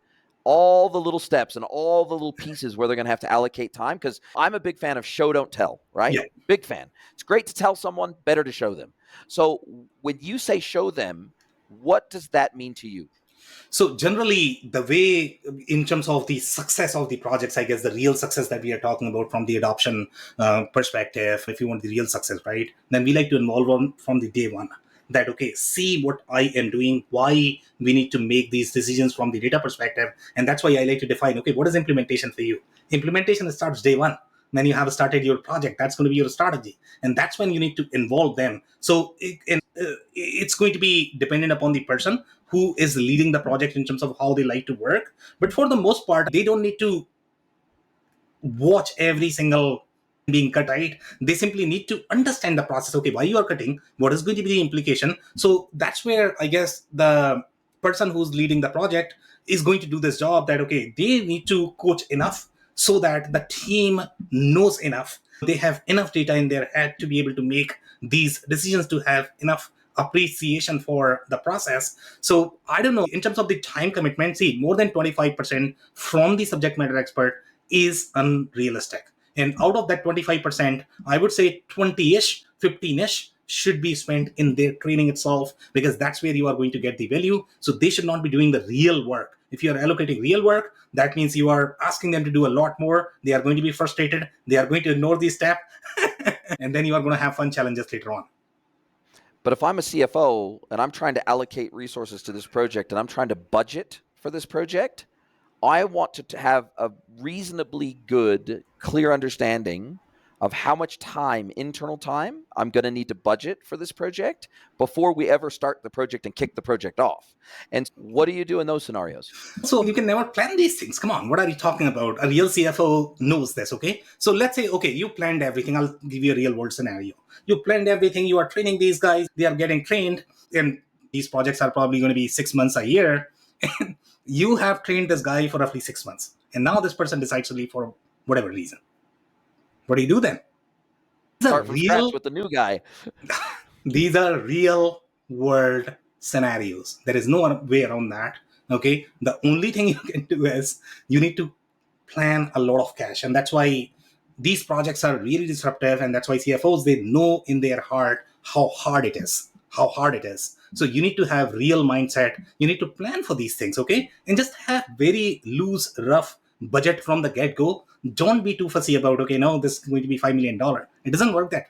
all the little steps and all the little pieces where they're going to have to allocate time? Because I'm a big fan of show, don't tell, right? Yeah. Big fan. It's great to tell someone, better to show them. So when you say show them, what does that mean to you? So generally, the way in terms of the success of the projects, I guess the real success that we are talking about from the adoption perspective, if you want the real success, right, then we like to involve them from the day one. That, okay, see what I am doing, why we need to make these decisions from the data perspective. And that's why I like to define, okay, what is implementation for you? Implementation starts day one. When you have started your project, that's going to be your strategy. And that's when you need to involve them. So it's going to be dependent upon the person who is leading the project in terms of how they like to work. But for the most part, they don't need to watch every single being cut, right? They simply need to understand the process. Okay, why you are cutting, what is going to be the implication. So that's where I guess the person who's leading the project is going to do this job, that okay, they need to coach enough so that the team knows enough, they have enough data in their head to be able to make these decisions, to have enough appreciation for the process. So I don't know, in terms of the time commitment, see, more than 25% from the subject matter expert is unrealistic. And out of that 25%, I would say 20-ish, 15-ish should be spent in their training itself, because that's where you are going to get the value. So they should not be doing the real work. If you are allocating real work, that means you are asking them to do a lot more. They are going to be frustrated. They are going to ignore the step. And then you are going to have fun challenges later on. But if I'm a CFO and I'm trying to allocate resources to this project and I'm trying to budget for this project, I want to have a reasonably good, clear understanding of how much time, internal time, I'm going to need to budget for this project before we ever start the project and kick the project off. And what do you do in those scenarios? So you can never plan these things. Come on, what are you talking about? A real CFO knows this, okay? So let's say, okay, you planned everything. I'll give you a real world scenario. You planned everything. You are training these guys. They are getting trained. And these projects are probably going to be 6 months, a year. And you have trained this guy for roughly 6 months. And now this person decides to leave for whatever reason. What do you do then? Start from scratch with the new guy. These are real world scenarios. There is no way around that. Okay. The only thing you can do is you need to plan a lot of cash. And that's why these projects are really disruptive. And that's why CFOs, they know in their heart how hard it is. So you need to have real mindset. You need to plan for these things. Okay. And just have very loose, rough budget from the get-go. Don't be too fussy about, okay, no, this is going to be $5 million. It doesn't work that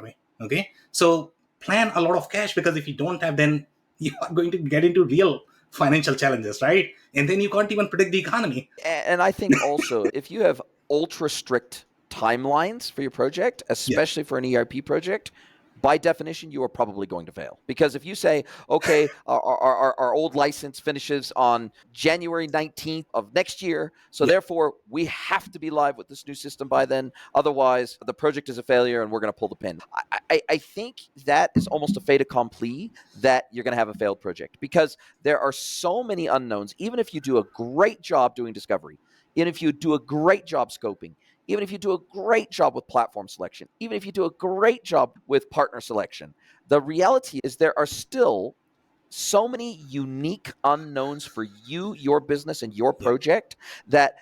way. Okay. So plan a lot of cash, because if you don't have, then you are going to get into real financial challenges, right? And then you can't even predict the economy. And I think also, if you have ultra strict timelines for your project, especially for an ERP project, by definition, you are probably going to fail. Because if you say, okay, our old license finishes on January 19th of next year, so therefore we have to be live with this new system by then. Otherwise, the project is a failure and we're going to pull the pin. I think that is almost a fait accompli that you're going to have a failed project, because there are so many unknowns. Even if you do a great job doing discovery, even if you do a great job scoping, even if you do a great job with platform selection, even if you do a great job with partner selection, the reality is there are still so many unique unknowns for you, your business, and your project that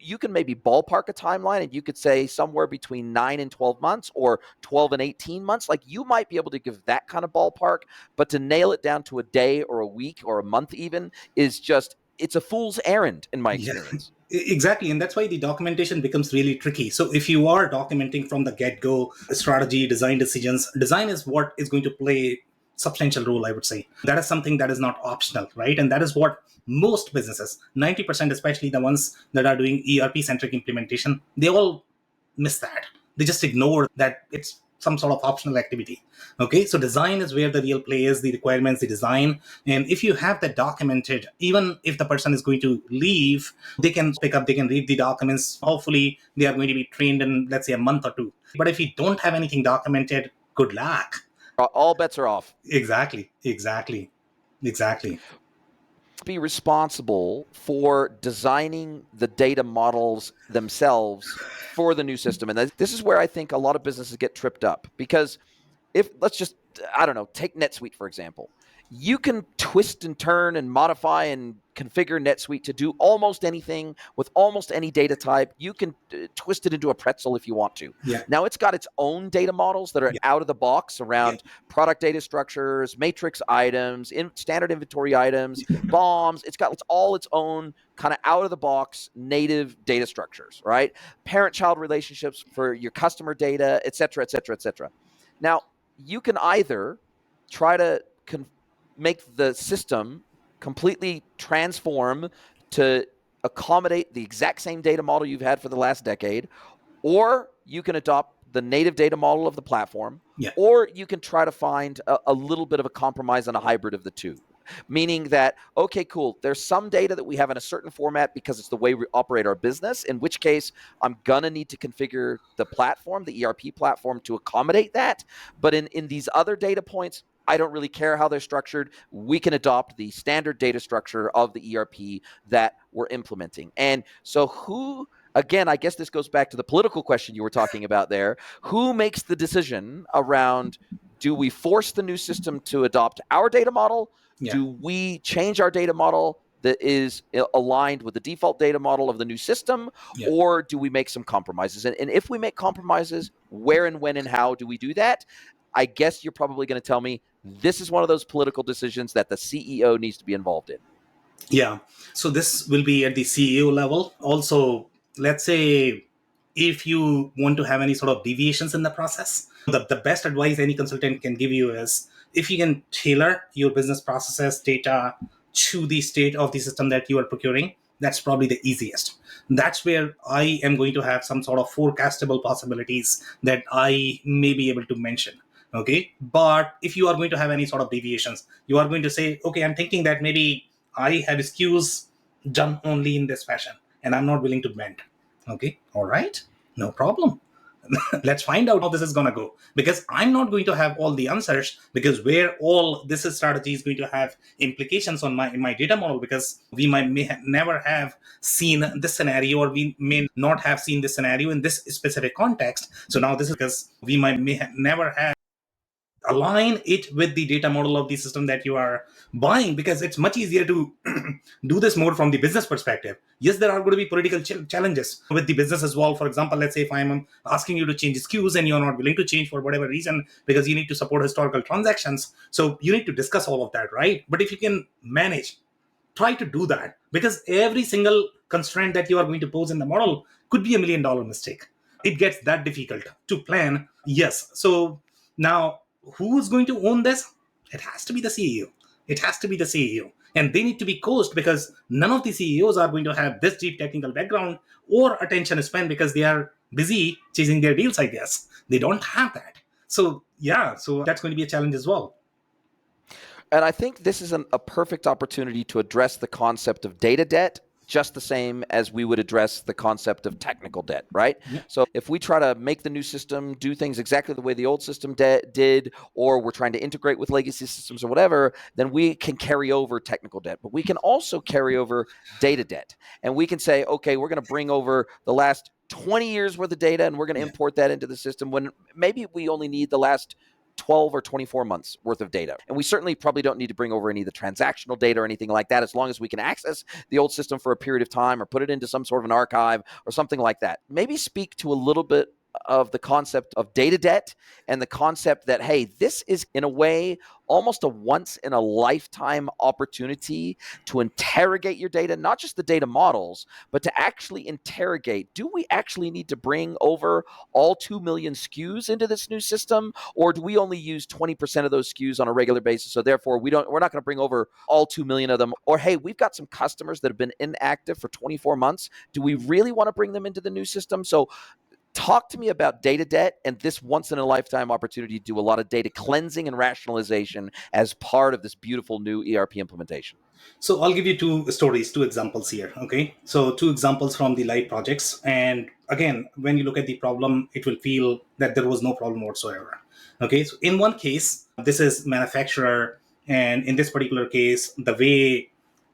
you can maybe ballpark a timeline and you could say somewhere between 9 and 12 months or 12 and 18 months. Like, you might be able to give that kind of ballpark, but to nail it down to a day or a week or a month even is just, it's a fool's errand in my experience. Exactly. And that's why the documentation becomes really tricky. So if you are documenting from the get-go, strategy, design decisions, design is what is going to play substantial role, I would say. That is something that is not optional, right? And that is what most businesses, 90%, especially the ones that are doing ERP-centric implementation, they all miss that. They just ignore that it's some sort of optional activity. Okay, so design is where the real play is, the requirements, the design. And if you have that documented, even if the person is going to leave, they can pick up, they can read the documents. Hopefully, they are going to be trained in, let's say, a month or two. But if you don't have anything documented, good luck. All bets are off. Exactly. Be responsible for designing the data models themselves for the new system. And this is where I think a lot of businesses get tripped up, because if, let's just, I don't know, take NetSuite, for example. You can twist and turn and modify and configure NetSuite to do almost anything with almost any data type. You can twist it into a pretzel if you want to. Yeah. Now, it's got its own data models that are out of the box around product data structures, matrix items, standard inventory items, BOMs. It's all its own kind of out of the box native data structures, right? Parent-child relationships for your customer data, et cetera, et cetera, et cetera. Now, you can either try to make the system completely transform to accommodate the exact same data model you've had for the last decade, or you can adopt the native data model of the platform, or you can try to find a little bit of a compromise and a hybrid of the two. Meaning that, okay, cool, there's some data that we have in a certain format because it's the way we operate our business, in which case I'm going to need to configure the platform, the ERP platform, to accommodate that. But in these other data points, I don't really care how they're structured. We can adopt the standard data structure of the ERP that we're implementing. And so again, I guess this goes back to the political question you were talking about there. Who makes the decision around, do we force the new system to adopt our data model? Do we change our data model that is aligned with the default data model of the new system? Or do we make some compromises? And if we make compromises, where and when and how do we do that? I guess you're probably going to tell me this is one of those political decisions that the CEO needs to be involved in. Yeah. So this will be at the CEO level. Also, let's say if you want to have any sort of deviations in the process, the best advice any consultant can give you is, if you can tailor your business processes data to the state of the system that you are procuring, that's probably the easiest. That's where I am going to have some sort of forecastable possibilities that I may be able to mention. Okay. But if you are going to have any sort of deviations, you are going to say, okay, I'm thinking that maybe I have SKUs done only in this fashion and I'm not willing to bend. Okay. All right. No problem. Let's find out how this is going to go, because I'm not going to have all the answers, because where all this strategy is going to have implications on my data model, because we never have seen this scenario, or we may not have seen this scenario in this specific context. So now this is because we may never have align it with the data model of the system that you are buying, because it's much easier to do this more from the business perspective. Yes, there are going to be political challenges with the business as well. For example, let's say if I'm asking you to change SKUs and you're not willing to change for whatever reason, because you need to support historical transactions, so you need to discuss all of that, right? But if you can manage, try to do that, because every single constraint that you are going to pose in the model could be $1 million mistake. It gets that difficult to plan. Yes. So now, who's going to own this? It has to be the CEO. It has to be the CEO. And they need to be coached, because none of the CEOs are going to have this deep technical background or attention span, because they are busy chasing their deals, I guess. They don't have that. So, so that's going to be a challenge as well. And I think this is a perfect opportunity to address the concept of data debt, just the same as we would address the concept of technical debt, right? Yeah. So if we try to make the new system do things exactly the way the old system did, or we're trying to integrate with legacy systems or whatever, then we can carry over technical debt. But we can also carry over data debt. And we can say, okay, we're going to bring over the last 20 years worth of data, and we're going to import that into the system, when maybe we only need the last 12 or 24 months worth of data. And we certainly probably don't need to bring over any of the transactional data or anything like that, as long as we can access the old system for a period of time or put it into some sort of an archive or something like that. Maybe speak to a little bit of the concept of data debt, and the concept that, hey, this is in a way almost a once in a lifetime opportunity to interrogate your data, not just the data models, but to actually interrogate, do we actually need to bring over all 2 million SKUs into this new system, or do we only use 20% of those SKUs on a regular basis, so therefore we're not going to bring over all 2 million of them? Or, hey, we've got some customers that have been inactive for 24 months. Do we really want to bring them into the new system? So Talk to me about data debt and this once in a lifetime opportunity to do a lot of data cleansing and rationalization as part of this beautiful new ERP implementation. So I'll give you two stories, two examples here. Okay. So two examples from the live projects. And again, when you look at the problem, it will feel that there was no problem whatsoever. Okay. So in one case, this is manufacturer. And in this particular case, the way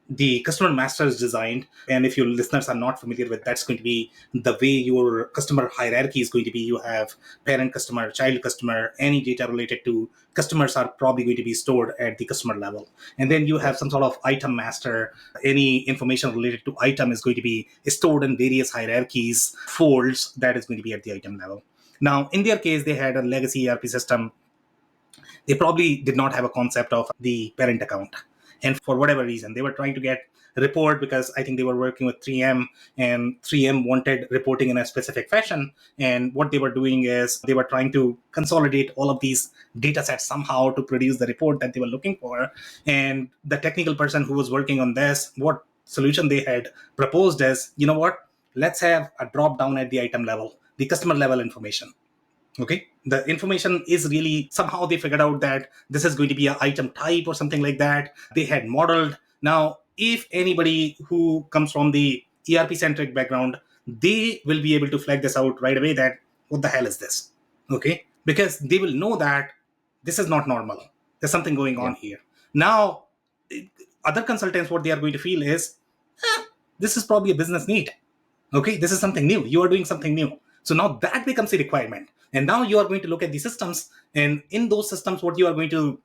the customer master is designed, and if your listeners are not familiar with, that's going to be the way your customer hierarchy is going to be. You have parent customer, child customer, any data related to customers are probably going to be stored at the customer level. And then you have some sort of item master. Any information related to item is going to be stored in various hierarchies, folds, that is going to be at the item level. Now in their case, they had a legacy ERP system. They probably did not have a concept of the parent account. And for whatever reason, they were trying to get a report, because I think they were working with 3M, and 3M wanted reporting in a specific fashion. And what they were doing is they were trying to consolidate all of these data sets somehow to produce the report that they were looking for. And the technical person who was working on this, what solution they had proposed is, you know what, let's have a drop down at the item level, the customer level information. Okay, the information is really, somehow they figured out that this is going to be an item type or something like that. They had modeled. Now if anybody who comes from the ERP centric background, they will be able to flag this out right away, that what the hell is this. Okay, because they will know that this is not normal, there's something going on here. Now other consultants, what they are going to feel is, this is probably a business need. Okay, this is something new, you are doing something new. So now that becomes a requirement. And now you are going to look at the systems, and in those systems, what you are going to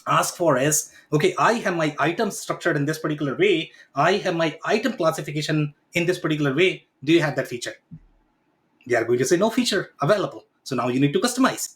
ask for is, okay, I have my items structured in this particular way, I have my item classification in this particular way, do you have that feature? They are going to say no feature available. So now you need to customize.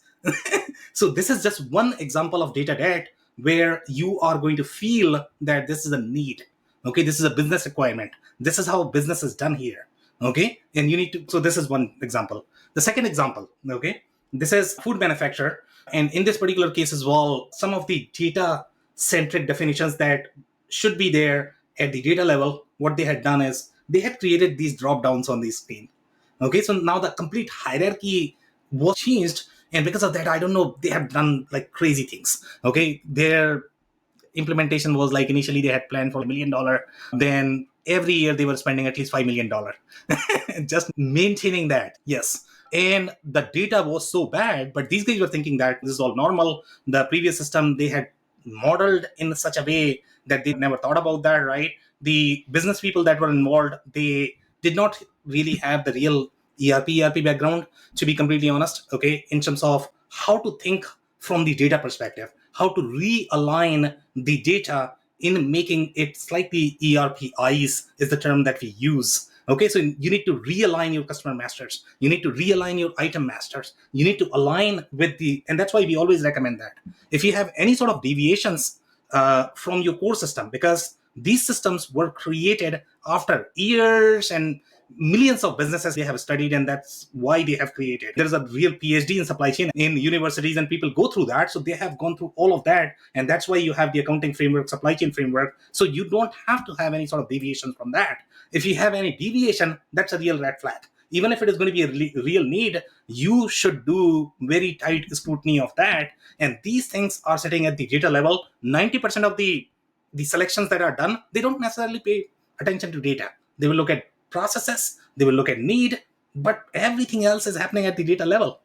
So this is just one example of data debt, where you are going to feel that this is a need. Okay, this is a business requirement, this is how business is done here. Okay, and you need to, so this is one example. The second example, okay, this is food manufacturer. And in this particular case as well, some of the data centric definitions that should be there at the data level, what they had done is they had created these drop downs on the screen. Okay, so now the complete hierarchy was changed. And because of that, I don't know, they have done like crazy things. Okay, their implementation was like, initially they had planned for $1 million, then every year they were spending at least $5 million just maintaining that. Yes, and the data was so bad, but these guys were thinking that this is all normal. The previous system they had modeled in such a way that they never thought about that, right? The business people that were involved, they did not really have the real ERP background, to be completely honest. Okay, in terms of how to think from the data perspective, how to realign the data in making it slightly ERPize is the term that we use. Okay, so you need to realign your customer masters, you need to realign your item masters, you need to align with the, and that's why we always recommend that if you have any sort of deviations from your core system, because these systems were created after years and millions of businesses they have studied, and that's why they have created. There's a real PhD in supply chain in universities, and people go through that, so they have gone through all of that, and that's why you have the accounting framework, supply chain framework, so you don't have to have any sort of deviation from that. If you have any deviation, that's a real red flag. Even if it is going to be a real need, you should do very tight scrutiny of that. And these things are sitting at the data level. 90% of the selections that are done, they don't necessarily pay attention to data. They will look at processes, they will look at need, but everything else is happening at the data level.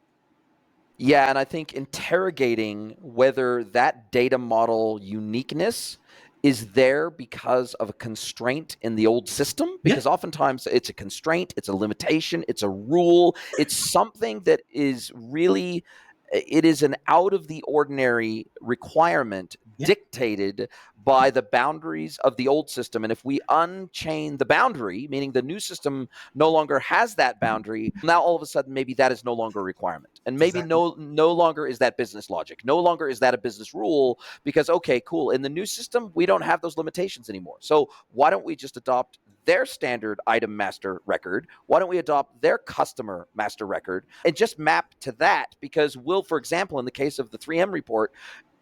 Yeah, and I think interrogating whether that data model uniqueness is there because of a constraint in the old system, because oftentimes it's a constraint, it's a limitation, it's a rule, it's something that is really, it is an out of the ordinary requirement dictated by the boundaries of the old system. And if we unchain the boundary, meaning the new system no longer has that boundary, now all of a sudden maybe that is no longer a requirement. And maybe no longer is that business logic. No longer is that a business rule, because, okay, cool, in the new system, we don't have those limitations anymore. So why don't we just adopt their standard item master record? Why don't we adopt their customer master record and just map to that? Because we'll, for example, in the case of the 3M report,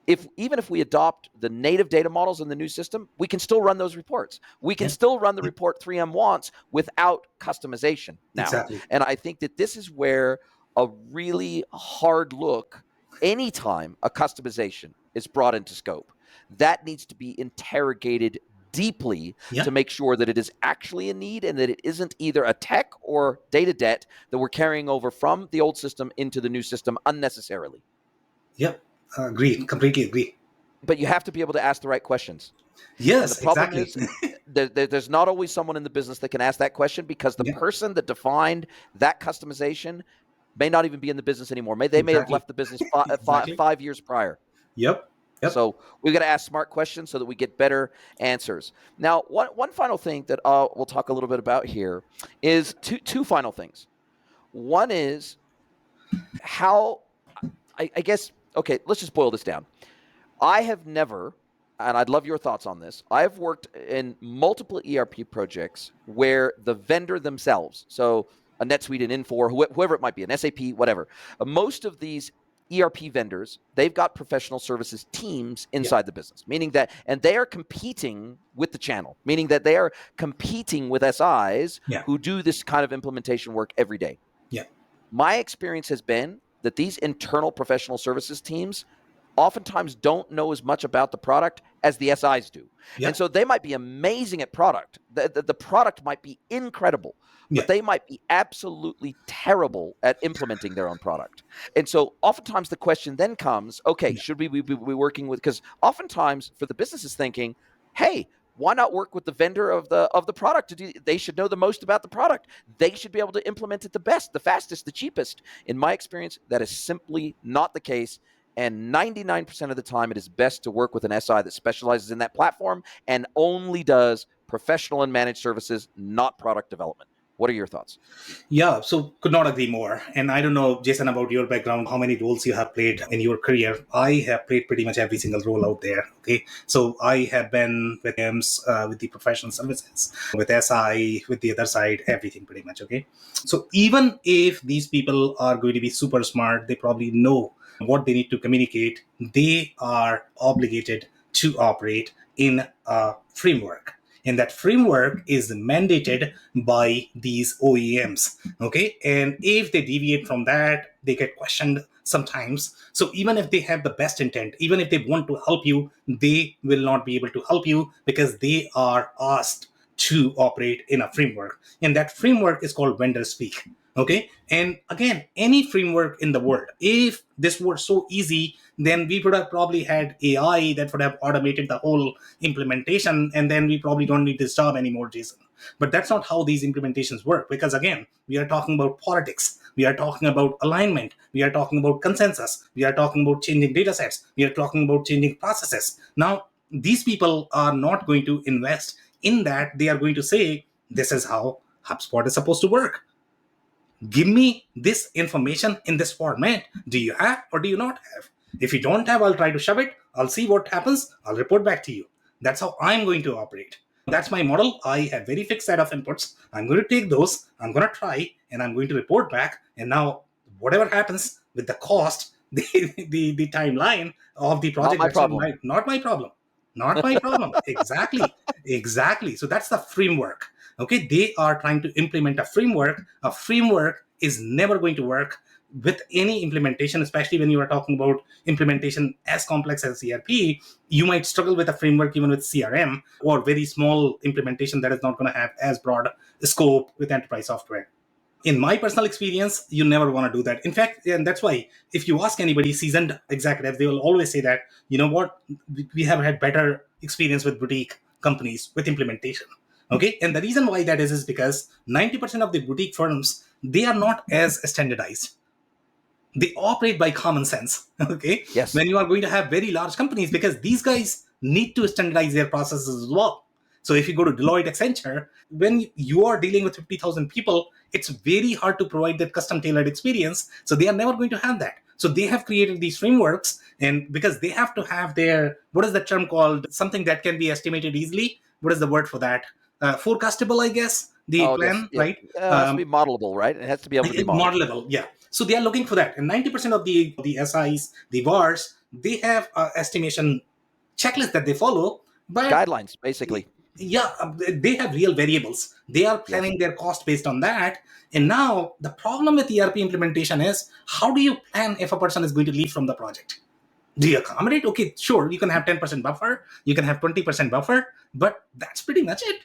even if we adopt the native data models in the new system, we can still run those reports. We can Yeah. still run the report 3M wants without customization now. Exactly. And I think that this is where a really hard look, anytime a customization is brought into scope, that needs to be interrogated deeply Yeah. to make sure that it is actually a need and that it isn't either a tech or data debt that we're carrying over from the old system into the new system unnecessarily. Yep. Agree. Completely agree. But you have to be able to ask the right questions. And the Yes, problem exactly. is there's not always someone in the business that can ask that question, because the Yeah, person that defined that customization may not even be in the business anymore. They may have exactly. left the business Exactly. 5 years prior. Yep. Yep. So we've got to ask smart questions so that we get better answers. Now, one final thing that we'll talk a little bit about here is two final things. One is how, I guess, okay, let's just boil this down. I have never, and I'd love your thoughts on this, I have worked in multiple ERP projects where the vendor themselves, so a NetSuite, an Infor, whoever it might be, an SAP, whatever, most of these ERP vendors, they've got professional services teams Yeah. inside the business, meaning that, and they are competing with the channel, meaning that they are competing with SIs Yeah. who do this kind of implementation work every day. Yeah. My experience has been that these internal professional services teams oftentimes don't know as much about the product as the SIs do. Yeah. And so they might be amazing at product. The product might be incredible, Yeah. but they might be absolutely terrible at implementing their own product. And so oftentimes the question then comes, okay, Yeah. should we be working with, because oftentimes for the business is thinking, hey, why not work with the vendor of the product to do? They should know the most about the product. They should be able to implement it the best, the fastest, the cheapest. In my experience, that is simply not the case. And 99% of the time, it is best to work with an SI that specializes in that platform and only does professional and managed services, not product development. What are your thoughts? Yeah, so could not agree more. And I don't know, Jason, about your background, how many roles you have played in your career. I have played pretty much every single role out there. Okay, so I have been with EMS, with the professional services, with SI, with the other side, everything pretty much. Okay, so even if these people are going to be super smart, they probably know what they need to communicate. They are obligated to operate in a framework, and that framework is mandated by these OEMs. Okay, and if they deviate from that, they get questioned sometimes. So even if they have the best intent, even if they want to help you, they will not be able to help you because they are asked to operate in a framework, and that framework is called vendor speak. Okay, and again, any framework in the world, if this were so easy, then we would have probably had AI that would have automated the whole implementation, and then we probably don't need this job anymore, Jason. But that's not how these implementations work, because again, we are talking about politics, we are talking about alignment, we are talking about consensus, we are talking about changing data sets, we are talking about changing processes. Now, these people are not going to invest in that. They are going to say, this is how HubSpot is supposed to work. Give me this information in this format. Do you have or do you not have? If you don't have, I'll try to shove it. I'll see what happens. I'll report back to you. That's how I'm going to operate. That's my model. I have very fixed set of inputs. I'm going to take those. I'm going to try, and I'm going to report back. And now, whatever happens with the cost, the timeline of the Not project, my that's problem. not my problem. Not my problem. Exactly. Exactly. So that's the framework. Okay, they are trying to implement a framework. A framework is never going to work with any implementation, especially when you are talking about implementation as complex as ERP. You might struggle with a framework even with CRM, or very small implementation that is not going to have as broad scope with enterprise software. In my personal experience, you never want to do that. In fact, and that's why if you ask anybody, seasoned executives, they will always say that, you know what, we have had better experience with boutique companies with implementation. Okay, and the reason why that is because 90% of the boutique firms, they are not as standardized. They operate by common sense. Okay, Yes. when you are going to have very large companies, because these guys need to standardize their processes as well. So if you go to Deloitte, Accenture, when you are dealing with 50,000 people, it's very hard to provide that custom tailored experience. So they are never going to have that. So they have created these frameworks, and because they have to have their, what is the term called, something that can be estimated easily. What is the word for that? Forecastable, I guess, the Oh, yes. plan, It right? has to be modelable, right? It has to be able to be modeled. Modelable, yeah. So they are looking for that, and 90% of the SIs, the VARs, they have estimation checklist that they follow, but Guidelines, basically. yeah, they have real variables. They are Yes. planning their cost based on that. And now the problem with ERP implementation is, how do you plan if a person is going to leave from the project? Do you accommodate? Okay, sure, you can have 10% buffer, you can have 20% buffer, but that's pretty much it.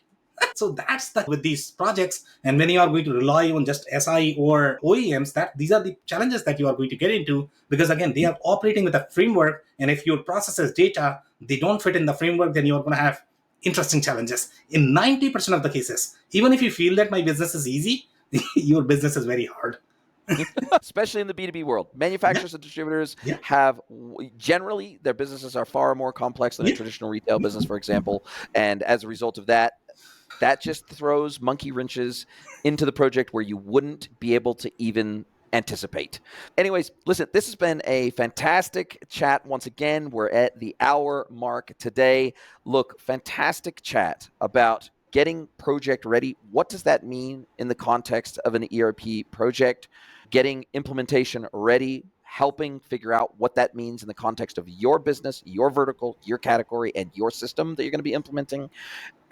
So that's the with these projects. And when you are going to rely on just SI or OEMs, that these are the challenges that you are going to get into, because again, they are operating with a framework, and if your processes data they don't fit in the framework, then you are going to have interesting challenges in 90% of the cases. Even if you feel that my business is easy, your business is very hard. Especially in the B2B world. Yeah, Manufacturers and distributors yeah, have generally their businesses are far more complex than a yeah, traditional retail business, for example. And as a result of that, that just throws monkey wrenches into the project where you wouldn't be able to even anticipate. Anyways, listen, this has been a fantastic chat. Once again, we're at the hour mark today. Look, fantastic chat about getting project ready. What does that mean in the context of an ERP project? Getting implementation ready, helping figure out what that means in the context of your business, your vertical, your category, and your system that you're going to be implementing,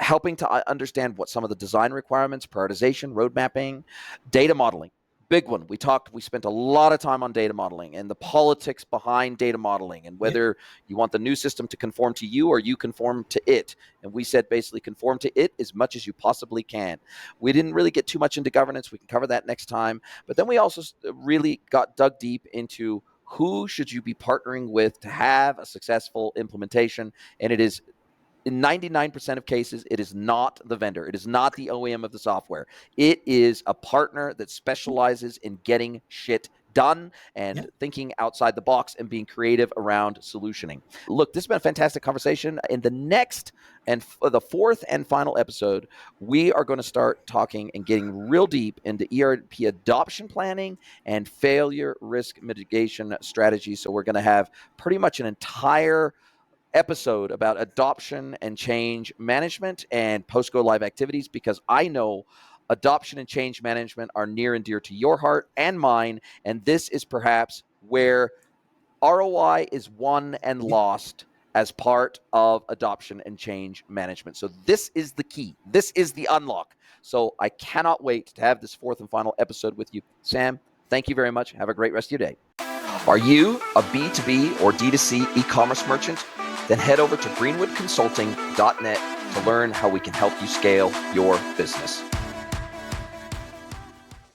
helping to understand what some of the design requirements, prioritization, road mapping, data modeling. Big one. We spent a lot of time on data modeling and the politics behind data modeling and yeah, whether you want the new system to conform to you or you conform to it. And we said basically conform to it as much as you possibly can. We didn't really get too much into governance. We can cover that next time. But then we also really got dug deep into who should you be partnering with to have a successful implementation. And it is in 99% of cases, it is not the vendor. It is not the OEM of the software. It is a partner that specializes in getting shit done yeah. and thinking outside the box and being creative around solutioning. Look, this has been a fantastic conversation. In the next and the fourth and final episode, we are going to start talking and getting real deep into ERP adoption planning and failure risk mitigation strategies. So we're going to have pretty much an entire episode about adoption and change management and post go live activities, because I know adoption and change management are near and dear to your heart and mine. And this is perhaps where ROI is won and lost as part of adoption and change management. So this is the key. This is the unlock. So I cannot wait to have this fourth and final episode with you. Sam, thank you very much. Have a great rest of your day. Are you a B2B or D2C e-commerce merchant? Then head over to greenwoodconsulting.net to learn how we can help you scale your business.